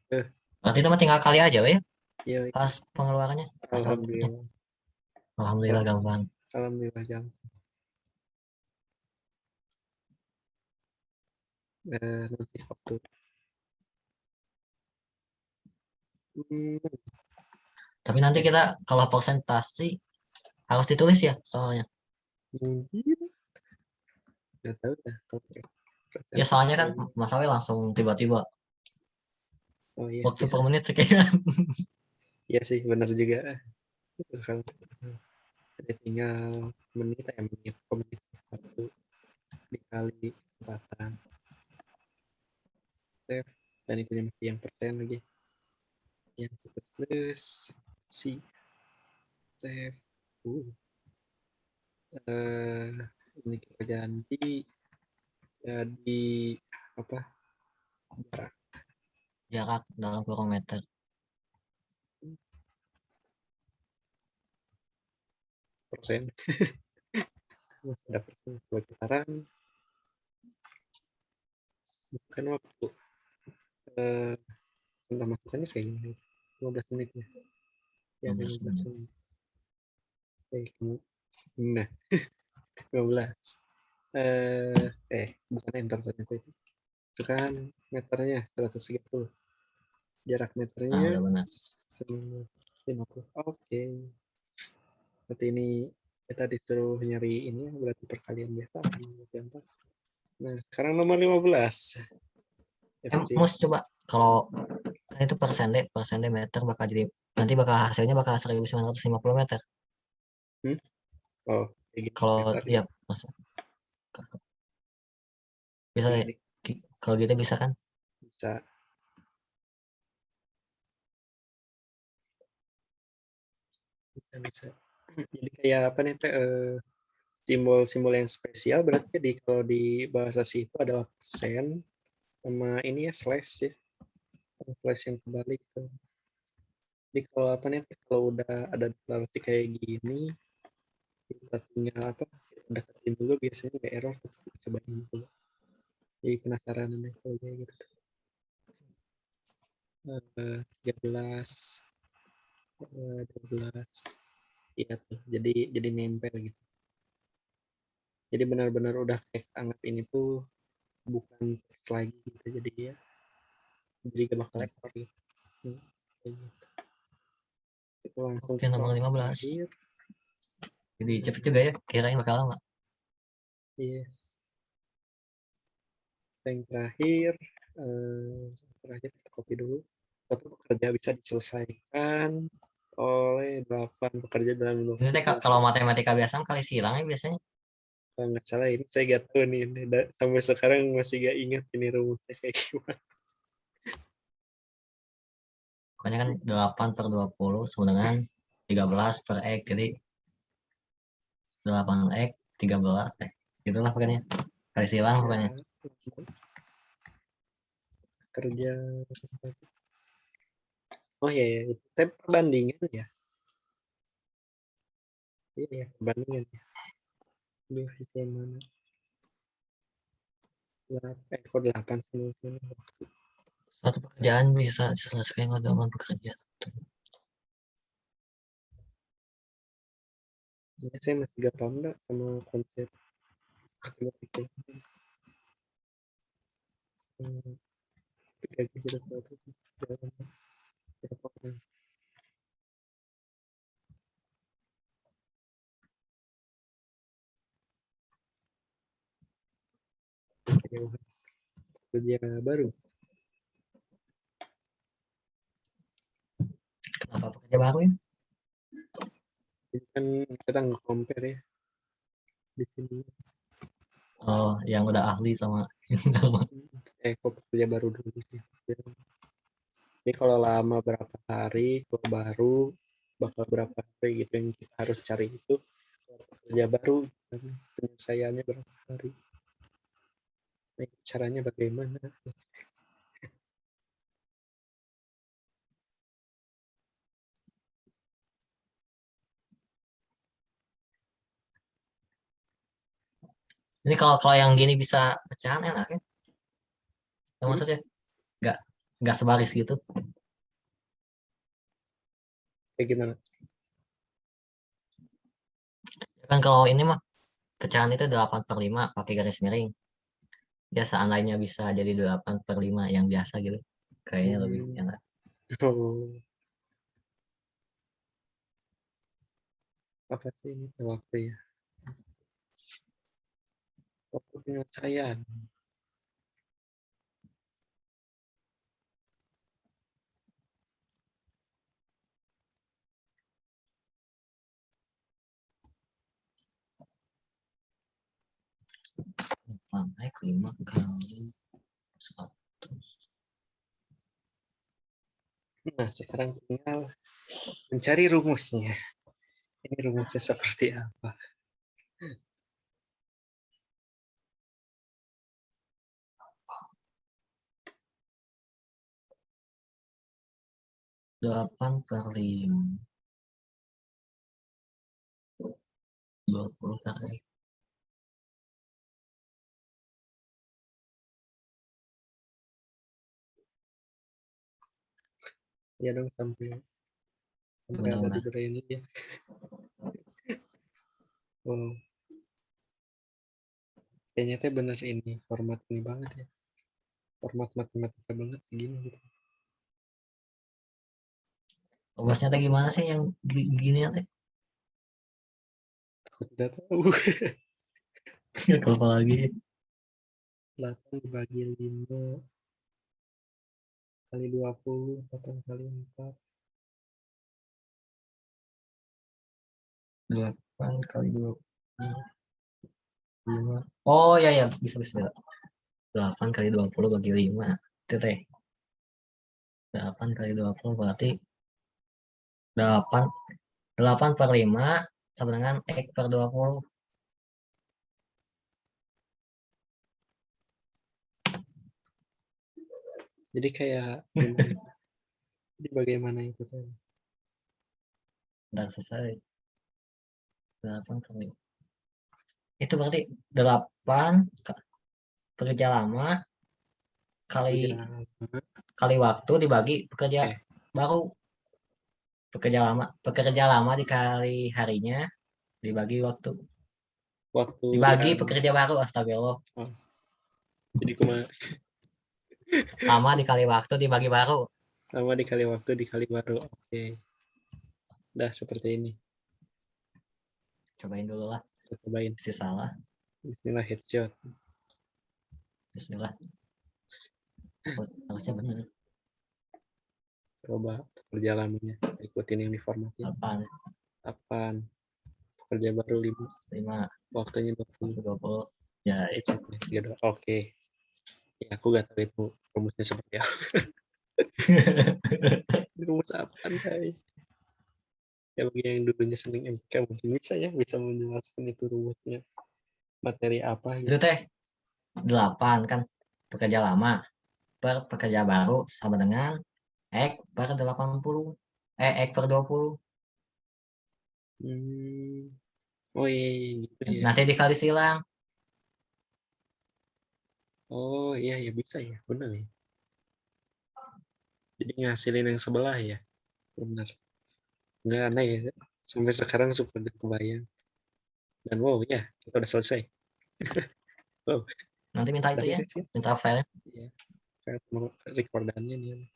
Berarti itu mah tinggal kali aja ya Iya, pas pengeluarannya. Asal alhamdulillah. alhamdulillah gampang. Alhamdulillah gampang. Nanti waktu Tapi nanti kita kalau presentasi harus ditulis ya soalnya. mungkin nggak tahu dah. Ya soalnya kan masalahnya langsung tiba-tiba Oh iya, waktu bisa. per menit sekian. Iya sih, benar juga. Kalau ada tinggal menit menit satu dikali 4 save, dan itu masih yang persen lagi, yang plus si save. Ini kita ganti jadi apa, jarak Jarak dalam kurung meter. persen. Masih ada persen buat sekarang. Bukan waktu tentang masukannya kayak gini, 15 menit ya. Ya 15 15 menit. menit. Nah, 15. Bukan enter ternyata itu. Sekarang meternya 130. Jarak Nah, meternya udah benar. 50. Oke. Berarti ini kita disuruh nyari ini, berarti perkalian biasa. Gampang. Nah, sekarang nomor 15. Mus coba kalau kan itu persen deh meter bakal jadi nanti bakal hasilnya bakal 1950 meter. Oh, kayak gitu. Kalau Meter, ya mas bisa ya? Ini Kalau gitu bisa kan? bisa. Bisa. Jadi kayak apa nih, simbol-simbol yang spesial berarti kalau di bahasa C itu adalah persen sama ini ya slash ya. Slash yang kebalik tuh. Jadi kalau apa nih, kalau udah ada deklarasi kayak gini, kita tinggal apa, kita deketin dulu, biasanya nggak error, kita cobain dulu. Jadi penasaran nih kalau kayak gitu. 13, 12, iya tuh. Jadi nempel gitu. Jadi benar-benar udah kayak anggap ini tuh bukan teks lagi gitu, jadi ya jadi gak bakal ekor gitu. Itu langsung Oke, nomor 15. terakhir. Jadi cepet juga ya, kirain bakal lama. Iya. Yang terakhir kita copy dulu. Suatu pekerja bisa diselesaikan oleh 8 pekerja dalam Ini teh kalau matematika biasa kali silang ya biasanya. kalau nggak salah ini saya gak tahu nih, sampai sekarang masih gak ingat ini rumusnya kayak gimana. Pokoknya kan 8/20 sama dengan 13 per X. Jadi 8X 13 gitulah pokoknya. Kali silang pokoknya. Kerja. Oh ya, itu tab perbandingan ya. Iya, perbandingan ya. Divisi yang mana? Kode 8 semua. Suatu pekerjaan bisa diselesaikan dengan pekerjaan. Ya, saya masih gak paham enggak sama konsep matematika. Kerja baru. Kenapa pekerja baru ya? Ini kan kita nge-compare ya di sini. Oh, yang udah ahli sama yang lama. Kok pekerja baru dulu sih. Ini kalau lama berapa hari, kalau baru bakal berapa hari gitu yang kita harus cari itu. Pekerja baru penyelesaiannya berapa hari. Nah, caranya bagaimana? Ini kalau yang gini bisa pecahan enak ya? Yang maksudnya nggak sebaris gitu. Kayak gimana? Kan kalau ini mah pecahan itu 8/5 pakai garis miring. Ya seandainya bisa jadi 8/5 yang biasa gitu. Kayaknya lebih enak. Oh, apa sih ini waktu ya? Waktu penyelesaian. Naik 5 kali 1. Nah, sekarang tinggal mencari rumusnya. Ini rumusnya seperti apa? Delapan per 5. 20 kali. Ya dong sampai ada Benar-benar. di brain ya. Oh, kayaknya teh bener ini format ini banget ya. Format matematika banget segini gitu. Rumusnya teh gimana sih yang gini teh? Aku tidak tahu. Kalau lagi 8 dibagi 5 kali 20, 8 kali 4. 8 kali 20. 5. Oh ya ya, bisa bisa. 8 kali 20 bagi 5. Itu teh. 8 kali 20 berarti 8 per 5 sama dengan X per 20. Jadi kayak gimana? Jadi bagaimana itu teh? Udah selesai. 8 per 5. Itu berarti 8 pekerja lama kali Kerja waktu dibagi pekerja baru. Pekerja lama dikali harinya dibagi waktu. Dibagi pekerja baru, astagfirullah. Oh. Jadi cuma Lama dikali waktu dibagi baru. lama dikali waktu dikali baru. Oke. Udah seperti ini. Cobain dulu lah. Cobain. Si salah. Bismillah headshot. Bismillah. Harusnya benar. Coba perjalanannya. Ikutin yang diformatin. 8. Pekerja baru 5. Waktunya 20. Ya, Oke. Ya, aku gak tahu itu rumusnya seperti apa. Rumus apaan, Kai? Ya bagi yang dulunya sering MTK mungkin bisa ya, bisa menjelaskan itu rumusnya. Materi apa itu gitu. teh 8 kan pekerja lama per pekerja baru sama dengan X per 80. X per 20. Oh iya, gitu ya. Nanti dikali silang. Oh iya, ya bisa ya, benar ya. Jadi ngasilin yang sebelah ya, benar. Nggak aneh ya, sampai sekarang suka kebayang. Dan wow ya, kita udah selesai. Wow. Nanti minta itu ya, minta file. Iya, mau recordannya nih.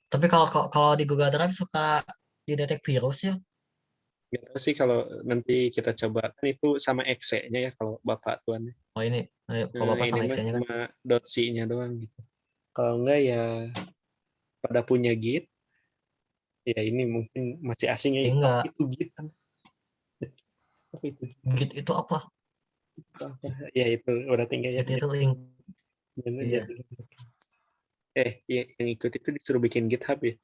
Tapi kalau di Google Drive suka didetek virus ya. Nggak tahu sih kalau nanti kita coba, kan itu sama exe-nya ya kalau Bapak tuannya. Oh ini, kalau Bapak sama Ini mah exe-nya kan. cuma .c-nya doang gitu. Kalau enggak ya pada punya Git, ya ini mungkin masih asing ya. Enggak. Itu Git kan. Apa itu? Git itu apa? Ya itu udah tinggal ya. Git itu link. Iya. Yang ikut itu disuruh bikin GitHub ya.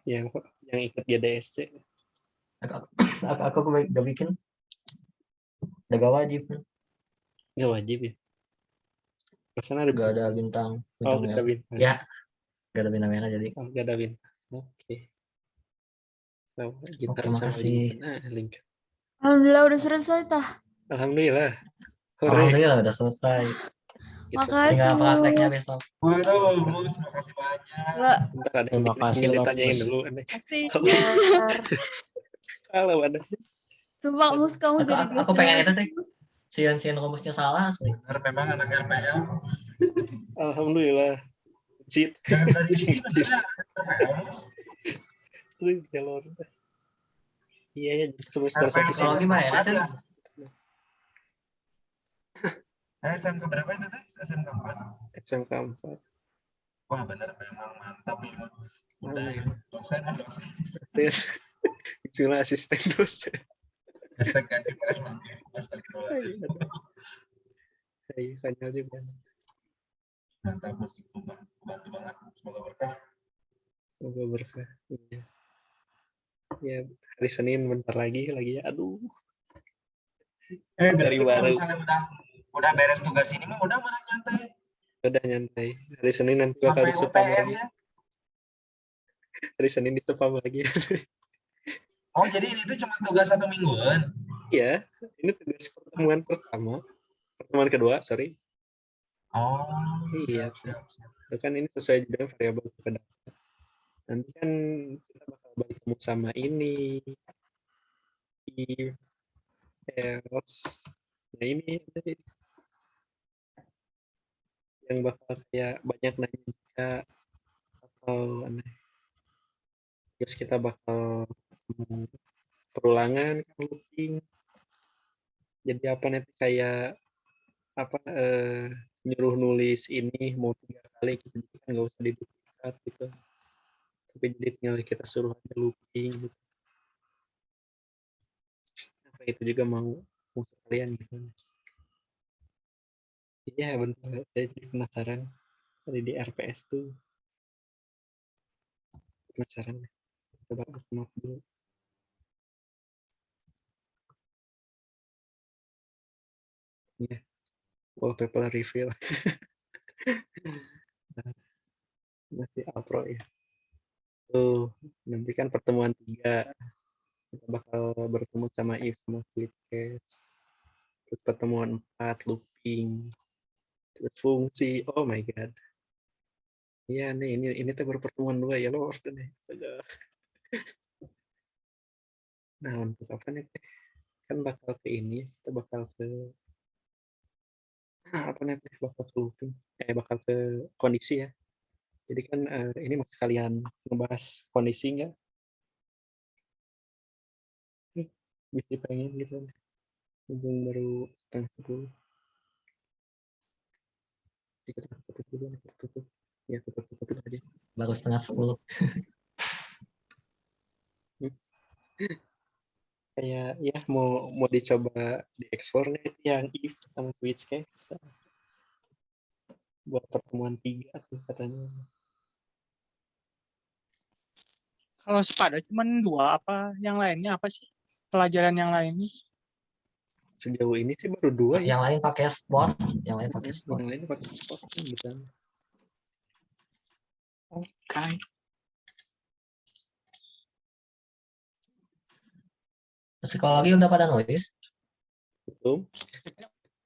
yang ikut GDSC. Aku udah bikin. Udah gak wajib. Nggak wajib ya. Pesan ada gak ada bintang. Oh, gak ada bintang. Ya, gak ada bintang merah jadi. Oh, gak ada bintang. Oke. Oke, makasih. Link. Alhamdulillah udah selesai tah. Alhamdulillah. Alhamdulillah udah selesai. Gitu. Makasih. Tinggal Mus. prakteknya besok. Waduh, Mus, makasih banyak. Nggak, Bentar ada Terima kasih, ingin Lord ditanyain Mus. dulu. Aneh. kasih. Kalau ada. Sumpah, Mus, kamu jadi Aku pengen itu sih. Sian rumusnya salah asli. Benar memang anak RPL. Alhamdulillah. Cheat. Jangan dari sini benernya RPL, Mus. Aduh, ya Lord. Iya ya, semester RPL satu Kalau semester gimana ya? keempat Sen? ya? SMK berapa itu teh? SMK 4. SMK 4. Wah benar memang mantap nih, Mus. Udah Amin. ya, dosen. Bismillah asisten dosen. Hashtag ganti kelas lagi. Astagfirullahaladzim. Iya, konyol juga. Mantap, Mus. Sumpah, bantu banget. Semoga berkah. Semoga berkah. Iya. Ya, hari Senin bentar lagi ya. Aduh, Berarti dari kalau baru. misalnya udah beres tugas ini mah udah mana nyantai. Udah nyantai. Hari Senin nanti bakal Sampai di-spam UTS lagi. ya. Hari Senin di-spam lagi. Oh, jadi ini tuh cuma tugas 1 mingguan. Iya, ini tugas pertemuan pertama. Pertemuan kedua, sorry. Oh, Iya. siap. Itu kan ini sesuai judul variabel kedata. Nanti kan kita bakal bertemu sama ini. If, else. Nah ini yang bakal kayak banyak nanya juga atau aneh. Terus kita bakal perulangan kan looping. Jadi apa nanti kayak apa nyuruh nulis ini mau 3 kali gitu, jadi kan nggak usah diduplikat gitu. Tapi jadi tinggal kita suruh aja looping gitu. Apa itu juga mau sekalian gitu. Iya bentar, saya jadi penasaran. Tadi di RPS tuh penasaran. Coba aku mau dulu. Iya, wallpaper reveal. Masih Alpro ya. Tuh, nanti kan pertemuan 3. Kita bakal bertemu sama if sama switch case. Terus pertemuan 4 looping. Terus fungsi. Oh my god. Iya nih, ini tuh baru pertemuan 2 ya Lord nih. Astaga. Nah, untuk apa nih? Kan bakal ke ini, kita bakal ke apa nih? Bakal ke looping. Bakal ke kondisi ya. Jadi kan ini masih kalian ngebahas kondisi nggak? Bisa pengen gitu. Mumpung baru setengah 10. Jadi kita tutup dulu, tutup. Ya tutup aja. Baru setengah 10. Kayak ya mau dicoba diekspor nih yang if sama switch case buat pertemuan 3 tuh katanya. Kalau sepada cuma 2 apa yang lainnya apa sih? Pelajaran yang lainnya? Sejauh ini sih baru 2 ya. Yang lain pakai spot, yang lain pakai spot. Yang lain pakai spot gitu. Oke. Psikologi udah pada nulis? Betul.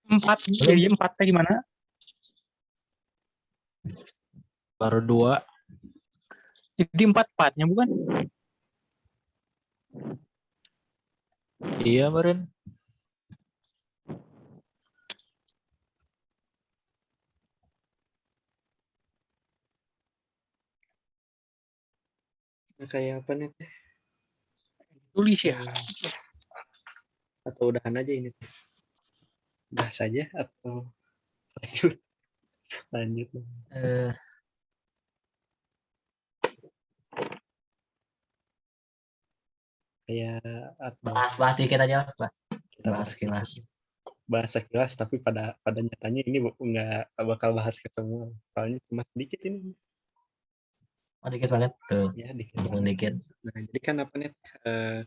4, jadi 4 gimana? Baru 2. Jadi 4-4-nya bukan? Iya, Meren. Nah, kayak apa nih teh? Tulis ya. Atau udahan aja ini teh? Bahas aja atau lanjut. Kayak Bahas dikit aja, Pak. Kita bahas sekilas, tapi pada nyatanya ini nggak bakal bahas ke semua. Soalnya cuma sedikit ini. Oh, dikit banget tuh. Ya, dikit. Nah, jadi kan apa nih?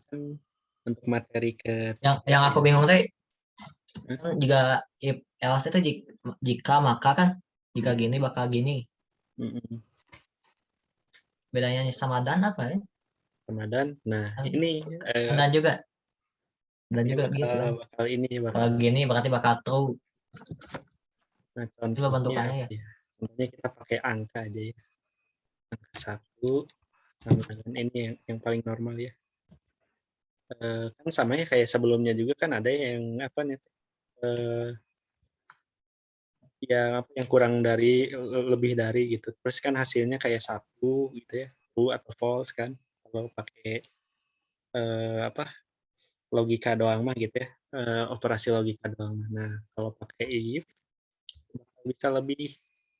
Kan untuk materi yang aku bingung teh kan jika if else itu jika maka kan jika gini bakal gini. Bedanya sama dan apa ya? Sama dan. Nah, ini dan juga gitu kan. Bakal Kalau gini berarti bakal true. Nah, Coba contohnya bentukannya apa ya. ya? Contohnya kita pakai angka aja ya. Angka 1 sama dengan ini yang paling normal ya. Kan sama ya kayak sebelumnya juga kan ada yang apa nih? Yang kurang dari lebih dari gitu. Terus kan hasilnya kayak 1 gitu ya. True atau false kan. Kalau pakai apa? Logika doang mah gitu ya. Operasi logika doang. Nah, kalau pakai if bisa lebih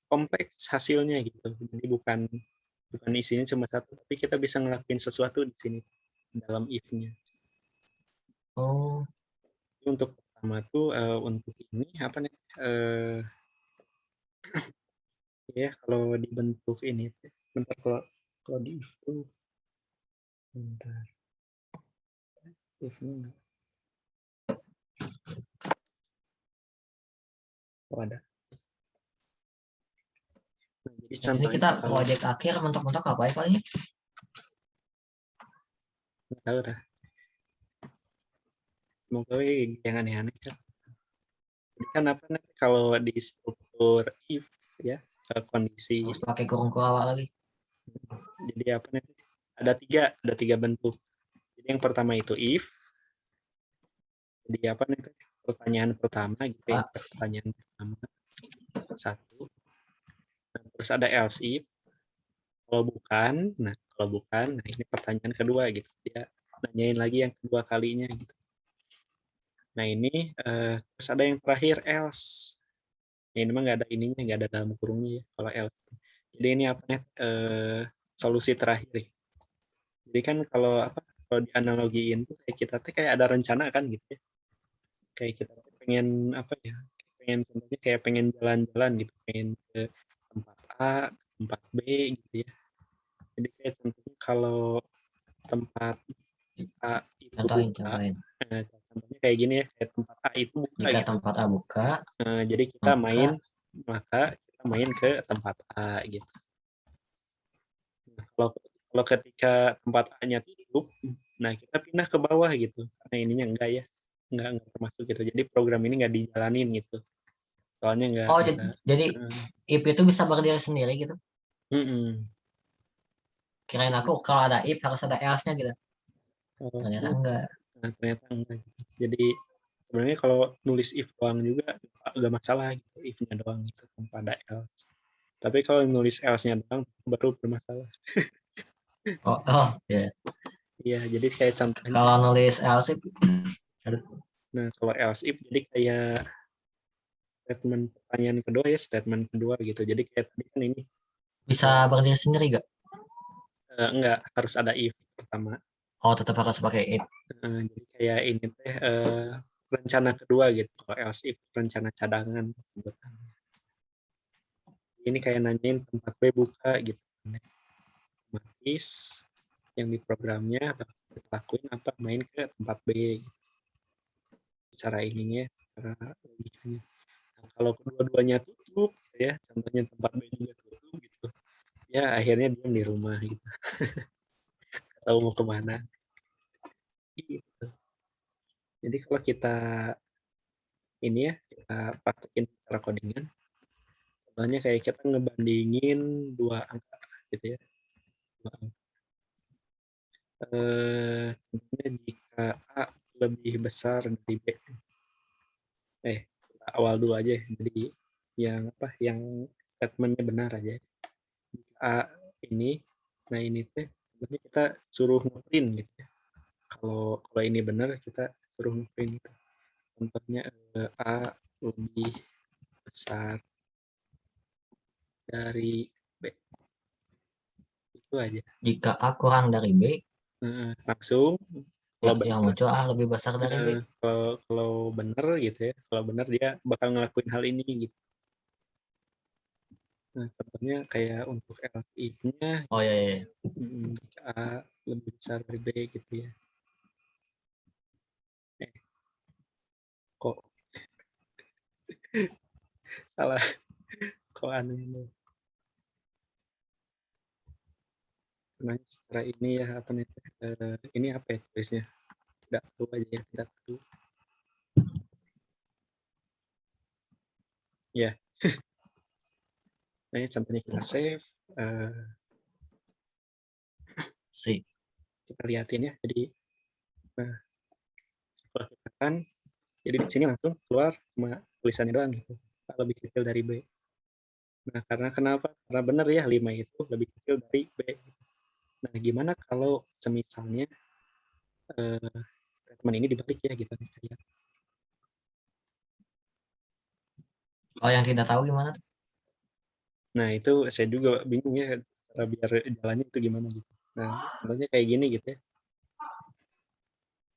kompleks hasilnya gitu. Jadi bukan isinya cuma satu, tapi kita bisa ngelakuin sesuatu di sini dalam if-nya. Oh, Untuk pertama tuh untuk ini apa nih? Ya kalau dibentuk ini, bentar kalau di if tuh, bentar. If-nya oh, ada. Nah, jadi ini contohnya kita kalau proyek akhir mentok-mentok apa ya palingnya? nggak tahu dah. Semoga yang aneh-aneh kan. Jadi kan apa nih kalau di struktur if ya kondisi. Harus pakai kurung awal lagi. Jadi apa nih? Ada tiga bentuk. Jadi yang pertama itu if. Jadi apa nih? Pertanyaan pertama gitu ya. Pertanyaan pertama satu. Nah, terus ada else if. Kalau bukan, nah ini pertanyaan kedua gitu. Dia nanyain lagi yang kedua kalinya gitu. Nah ini terus ada yang terakhir else. Ini mah nggak ada ininya, nggak ada dalam kurungnya ya kalau else. Jadi ini apa nih? Solusi terakhir. Jadi kan kalau dianalogiin tuh kayak kita tuh kayak ada rencana kan gitu ya. Kayak kita pengen apa ya? Pengen contohnya kayak pengen jalan-jalan gitu, pengen ke tempat A, tempat B gitu ya. Jadi kayak contohnya kalau tempat A itu Contohin. contohnya kayak gini ya, kayak tempat A itu buka Jika gitu. tempat A buka, Jadi kita maka kita main ke tempat A gitu. Nah, kalau ketika tempat A-nya tutup, nah kita pindah ke bawah gitu. Karena ininya enggak ya, enggak termasuk gitu. Jadi program ini enggak dijalanin gitu. Soalnya enggak. oh jadi if itu bisa berdiri sendiri gitu. Kirain aku kalau ada if harus ada else-nya gitu. Ternyata enggak. Nah, ternyata enggak gitu. Jadi sebenarnya kalau nulis if doang juga enggak masalah gitu, if-nya doang gitu tanpa ada else. Tapi kalau nulis else-nya doang baru bermasalah. Oh ya. Iya, jadi kayak contohnya. Kalau nulis else if, Nah, kalau else if jadi kayak statement pertanyaan kedua ya, statement kedua gitu. Jadi kayak tadi kan ini bisa berdiri sendiri gak? Enggak, harus ada if pertama. Oh, tetap harus pakai if. Jadi kayak ini teh rencana kedua gitu. Kalau else if rencana cadangan sebutannya. Ini kayak nanyain tempat B buka gitu. Otomatis yang di programnya lakuin apa main ke tempat B gitu. Secara ininya, secara logikanya. Nah, kalau kedua-duanya tutup gitu ya, contohnya tempat B juga tutup gitu. Ya akhirnya diam di rumah gitu. Tahu mau kemana. Gitu. Jadi kalau kita ini ya, kita praktekin secara codingan. Contohnya kayak kita ngebandingin dua angka gitu ya. Contohnya jika A lebih besar dari B. Awal dulu aja. Jadi yang statementnya benar aja. Jika A ini, nah ini teh sebenarnya kita suruh ngeprint gitu ya. Kalau ini benar kita suruh ngeprint gitu. Contohnya A lebih besar dari B. Itu aja. Jika A kurang dari B, langsung yang muncul A lebih besar dari B. Kalau benar gitu ya, kalau benar dia bakal ngelakuin hal ini gitu. Nah, contohnya kayak untuk else if-nya Oh iya. A lebih besar dari B gitu ya. Kok salah, kok aneh ini. Nah, secara ini ya apa nih? Ini apa ya tulisnya? Tidak tahu aja ya, tidak tahu. Ya, Nah, contohnya kita save, Si. kita liatin ya. Jadi, nah, kalau kita kan, jadi di sini langsung keluar cuma tulisannya doang gitu. Lebih kecil dari B. Nah, karena kenapa? Karena benar ya 5 itu lebih kecil dari B. Nah, gimana kalau semisalnya statement ini dibalik ya gitu. Kalau yang tidak tahu gimana? Nah, itu saya juga bingung ya cara biar jalannya itu gimana gitu. Nah, contohnya kayak gini gitu ya.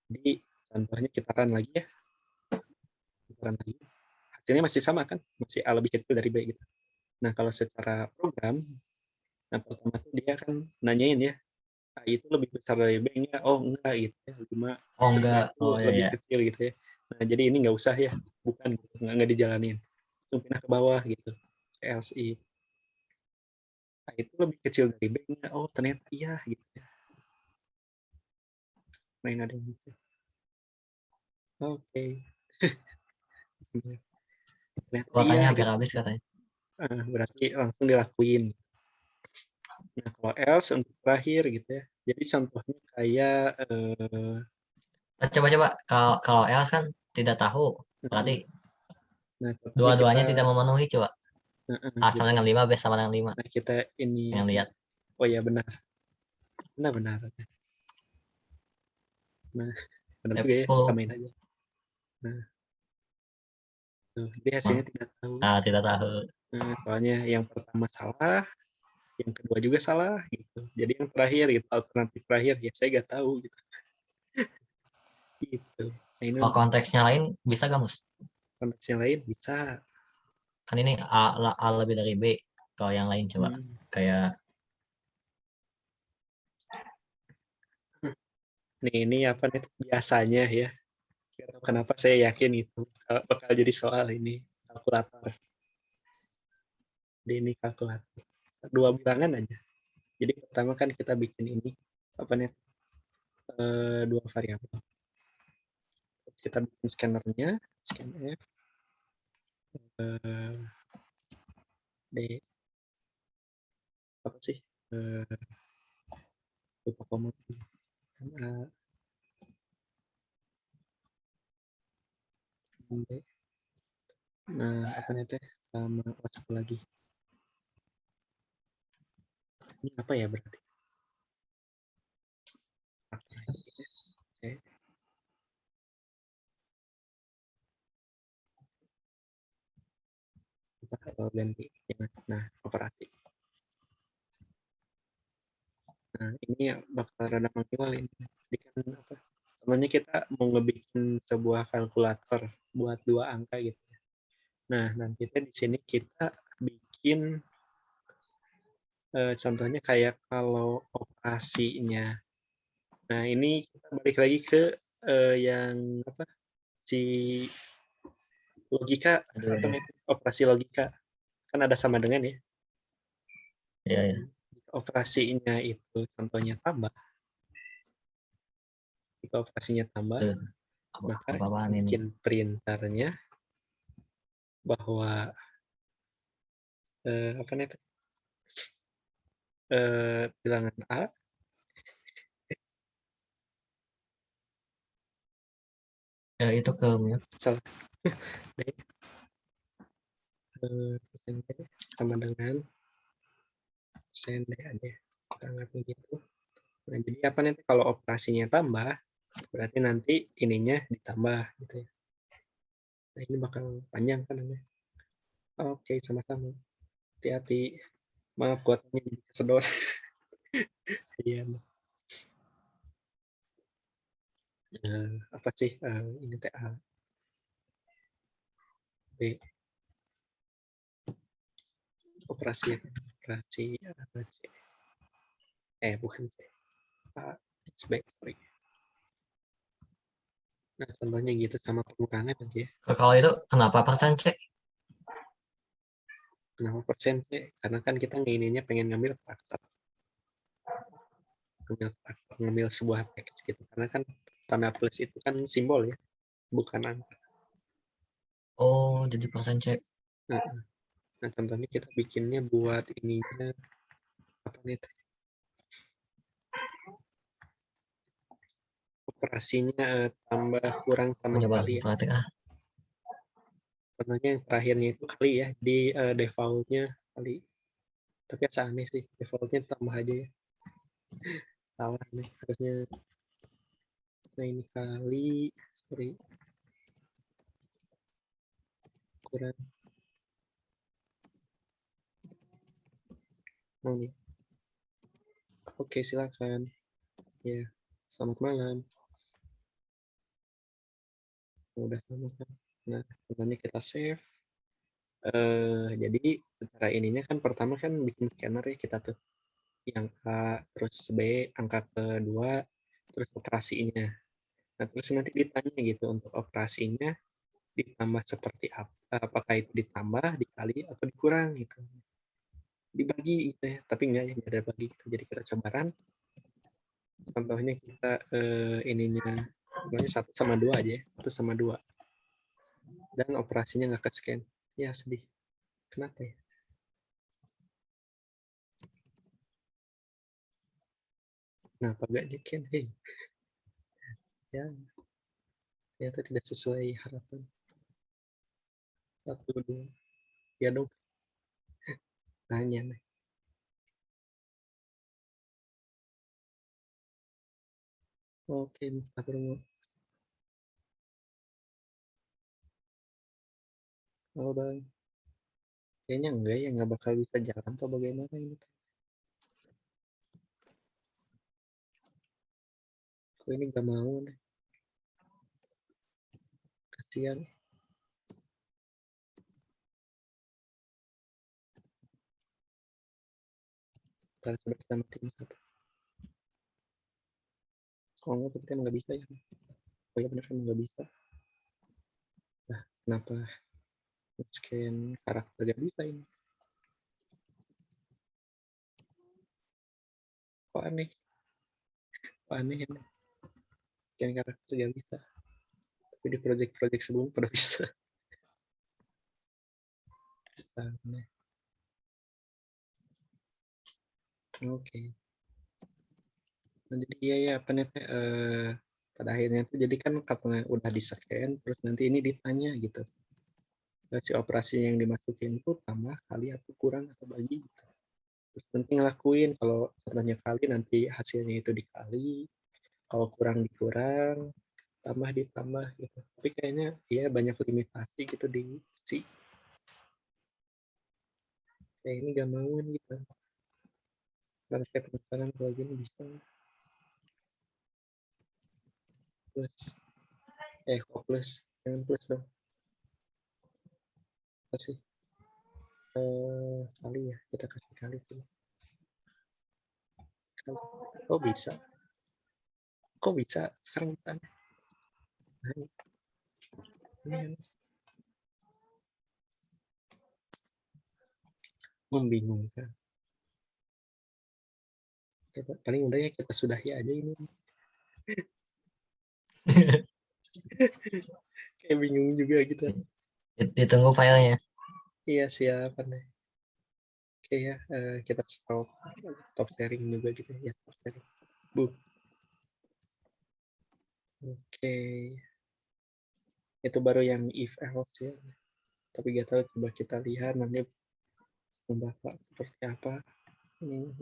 Jadi, contohnya kita run lagi ya. Kita run lagi. Hasilnya masih sama kan? Masih A lebih kecil dari B gitu. Nah, kalau secara program, nah pertama tuh dia kan nanyain ya, A itu lebih besar dari B enggak? Oh, enggak gitu ya. 5 Oh enggak. itu Oh ya lebih ya. kecil gitu ya. Nah, jadi ini nggak usah ya. Bukan gitu. Nggak dijalanin. Langsung pindah ke bawah gitu. Else if. A itu lebih kecil dari B enggak? Oh, ternyata iya gitu ya. Main ada yang gitu. Oke. Ternyata Kuotanya iya hampir gitu. habis katanya. Berarti langsung dilakuin. Nah, kalau else untuk terakhir gitu ya. Jadi contohnya kayak Coba-coba kalau else kan tidak tahu. Berarti nah, contohnya dua-duanya kita tidak memenuhi coba. A sama gitu. dengan 5, B sama dengan 5. Nah, kita ini Yang lihat. oh ya benar. Benar. Nah, benar juga ya, F10. samain aja. Nah, tuh, jadi hasilnya tidak tahu. Tidak tahu. Nah, soalnya yang pertama salah, yang kedua juga salah gitu. Jadi yang terakhir gitu, alternatif terakhir ya saya nggak tahu gitu. Gitu. Nah, ini Kalau untuk konteksnya lain bisa gak Mus? konteks yang lain bisa. Kan ini A lebih dari B. Kalau yang lain coba. Kayak Ini apa nih biasanya ya. Kenapa saya yakin itu bakal jadi soal ini kalkulator. Jadi ini kalkulator. 2 bilangan aja. Jadi pertama kan kita bikin ini apa nih 2 variabel. Kita bikin scannernya, scanner D apa sih? Lupa koma. Nah, apa nih teh sama satu lagi. Ini apa ya berarti? Ganti. Nah, operasi. Nah, ini bakal rada manual ini. Jadi kan apa? Contohnya kita mau ngebikin sebuah kalkulator buat 2 angka gitu. Nah, nanti di sini kita bikin contohnya kayak kalau operasinya. Nah, ini kita balik lagi ke yang apa? Si logika atau operasi logika. Kan ada sama dengan ya. ya. Operasinya itu contohnya tambah. Jika operasinya tambah, maka kita bikin printernya bahwa apa nih? Bilangan A Ya itu ke salah. Sama dengan persen D aja. Kita anggap begitu. Nah, jadi apa nanti kalau operasinya tambah, berarti nanti ininya ditambah gitu ya. Nah, ini bakal panjang kan ini. Oke, sama-sama. Hati-hati. Maaf kuotanya sedot. Iya. Apa sih ini TA B operasi C bukan C B sorry. Nah, contohnya gitu sama pengurangan aja ya. Kalau itu kenapa persen cek? Kenapa persen C? Karena kan kita nginginnya pengen ngambil faktor. Ngambil sebuah teks gitu. Karena kan tanda plus itu kan simbol ya, bukan angka. Oh, jadi persen cek. Nah, contohnya kita bikinnya buat ininya apa nih? Operasinya tambah kurang sama Coba kali ya. praktek ah. Contohnya yang terakhirnya itu kali ya, di defaultnya kali. Tapi asa aneh sih, defaultnya tambah aja ya. Salah nih, harusnya. Nah ini kali, sorry. Kurang. Oh nih. Oke, silakan. Ya, selamat malam. Udah sama kan. Nah, contohnya kita save. Jadi secara ininya kan pertama kan bikin scanner ya kita tuh. Yang A, terus B, angka kedua, terus operasinya. Nah, terus nanti ditanya gitu untuk operasinya ditambah seperti apa, apakah itu ditambah, dikali, atau dikurang gitu. Dibagi gitu ya, tapi enggak ya, enggak ada bagi gitu. Jadi kita coba run. Contohnya kita ininya, namanya 1 sama 2 aja ya, 1 sama 2. Dan operasinya nggak ke scan. Ya sedih. Kenapa ya? Kenapa nggak di scan? Hey. Ya, ternyata tidak sesuai harapan. 1, 2. Ya dong. Nanya nih. Oke, Mustafa. Halo bang. Kayaknya enggak ya, nggak bakal bisa jalan atau bagaimana ini. Kok ini nggak mau nih. Kasihan. Ntar coba kita matiin satu. Oh enggak, kita nggak bisa ya. Oh ya benar kan nggak bisa. Nah, kenapa scan karakter nggak bisa ini? Kok aneh? Kok aneh ini? Scan karakter nggak bisa. Tapi di project-project sebelum pada bisa. Aneh. Oke. Nah, jadi ya apa nih pada akhirnya tuh jadi kan karena udah di scan terus nanti ini ditanya gitu. Si operasi yang dimasukin itu tambah kali atau kurang atau bagi gitu. Terus nanti ngelakuin kalau contohnya kali nanti hasilnya itu dikali, kalau kurang dikurang, tambah ditambah gitu. Tapi kayaknya ya banyak limitasi gitu di si kayak ini gak mau gitu. Dan kayak penasaran kalau gini bisa plus kok plus jangan plus dong. Apa sih? Kali ya, kita kasih kali tuh. Kok bisa? Kok bisa? Sekarang bisa. Ini membingungkan. Paling udah ya kita sudahi aja ini. Kayak bingung juga gitu. Ditunggu filenya. Iya siap nih. Oke ya, kita stop sharing juga gitu ya, stop sharing. Oke. Itu baru yang if else ya. Tapi gak tahu, coba kita lihat nanti membapak seperti apa ini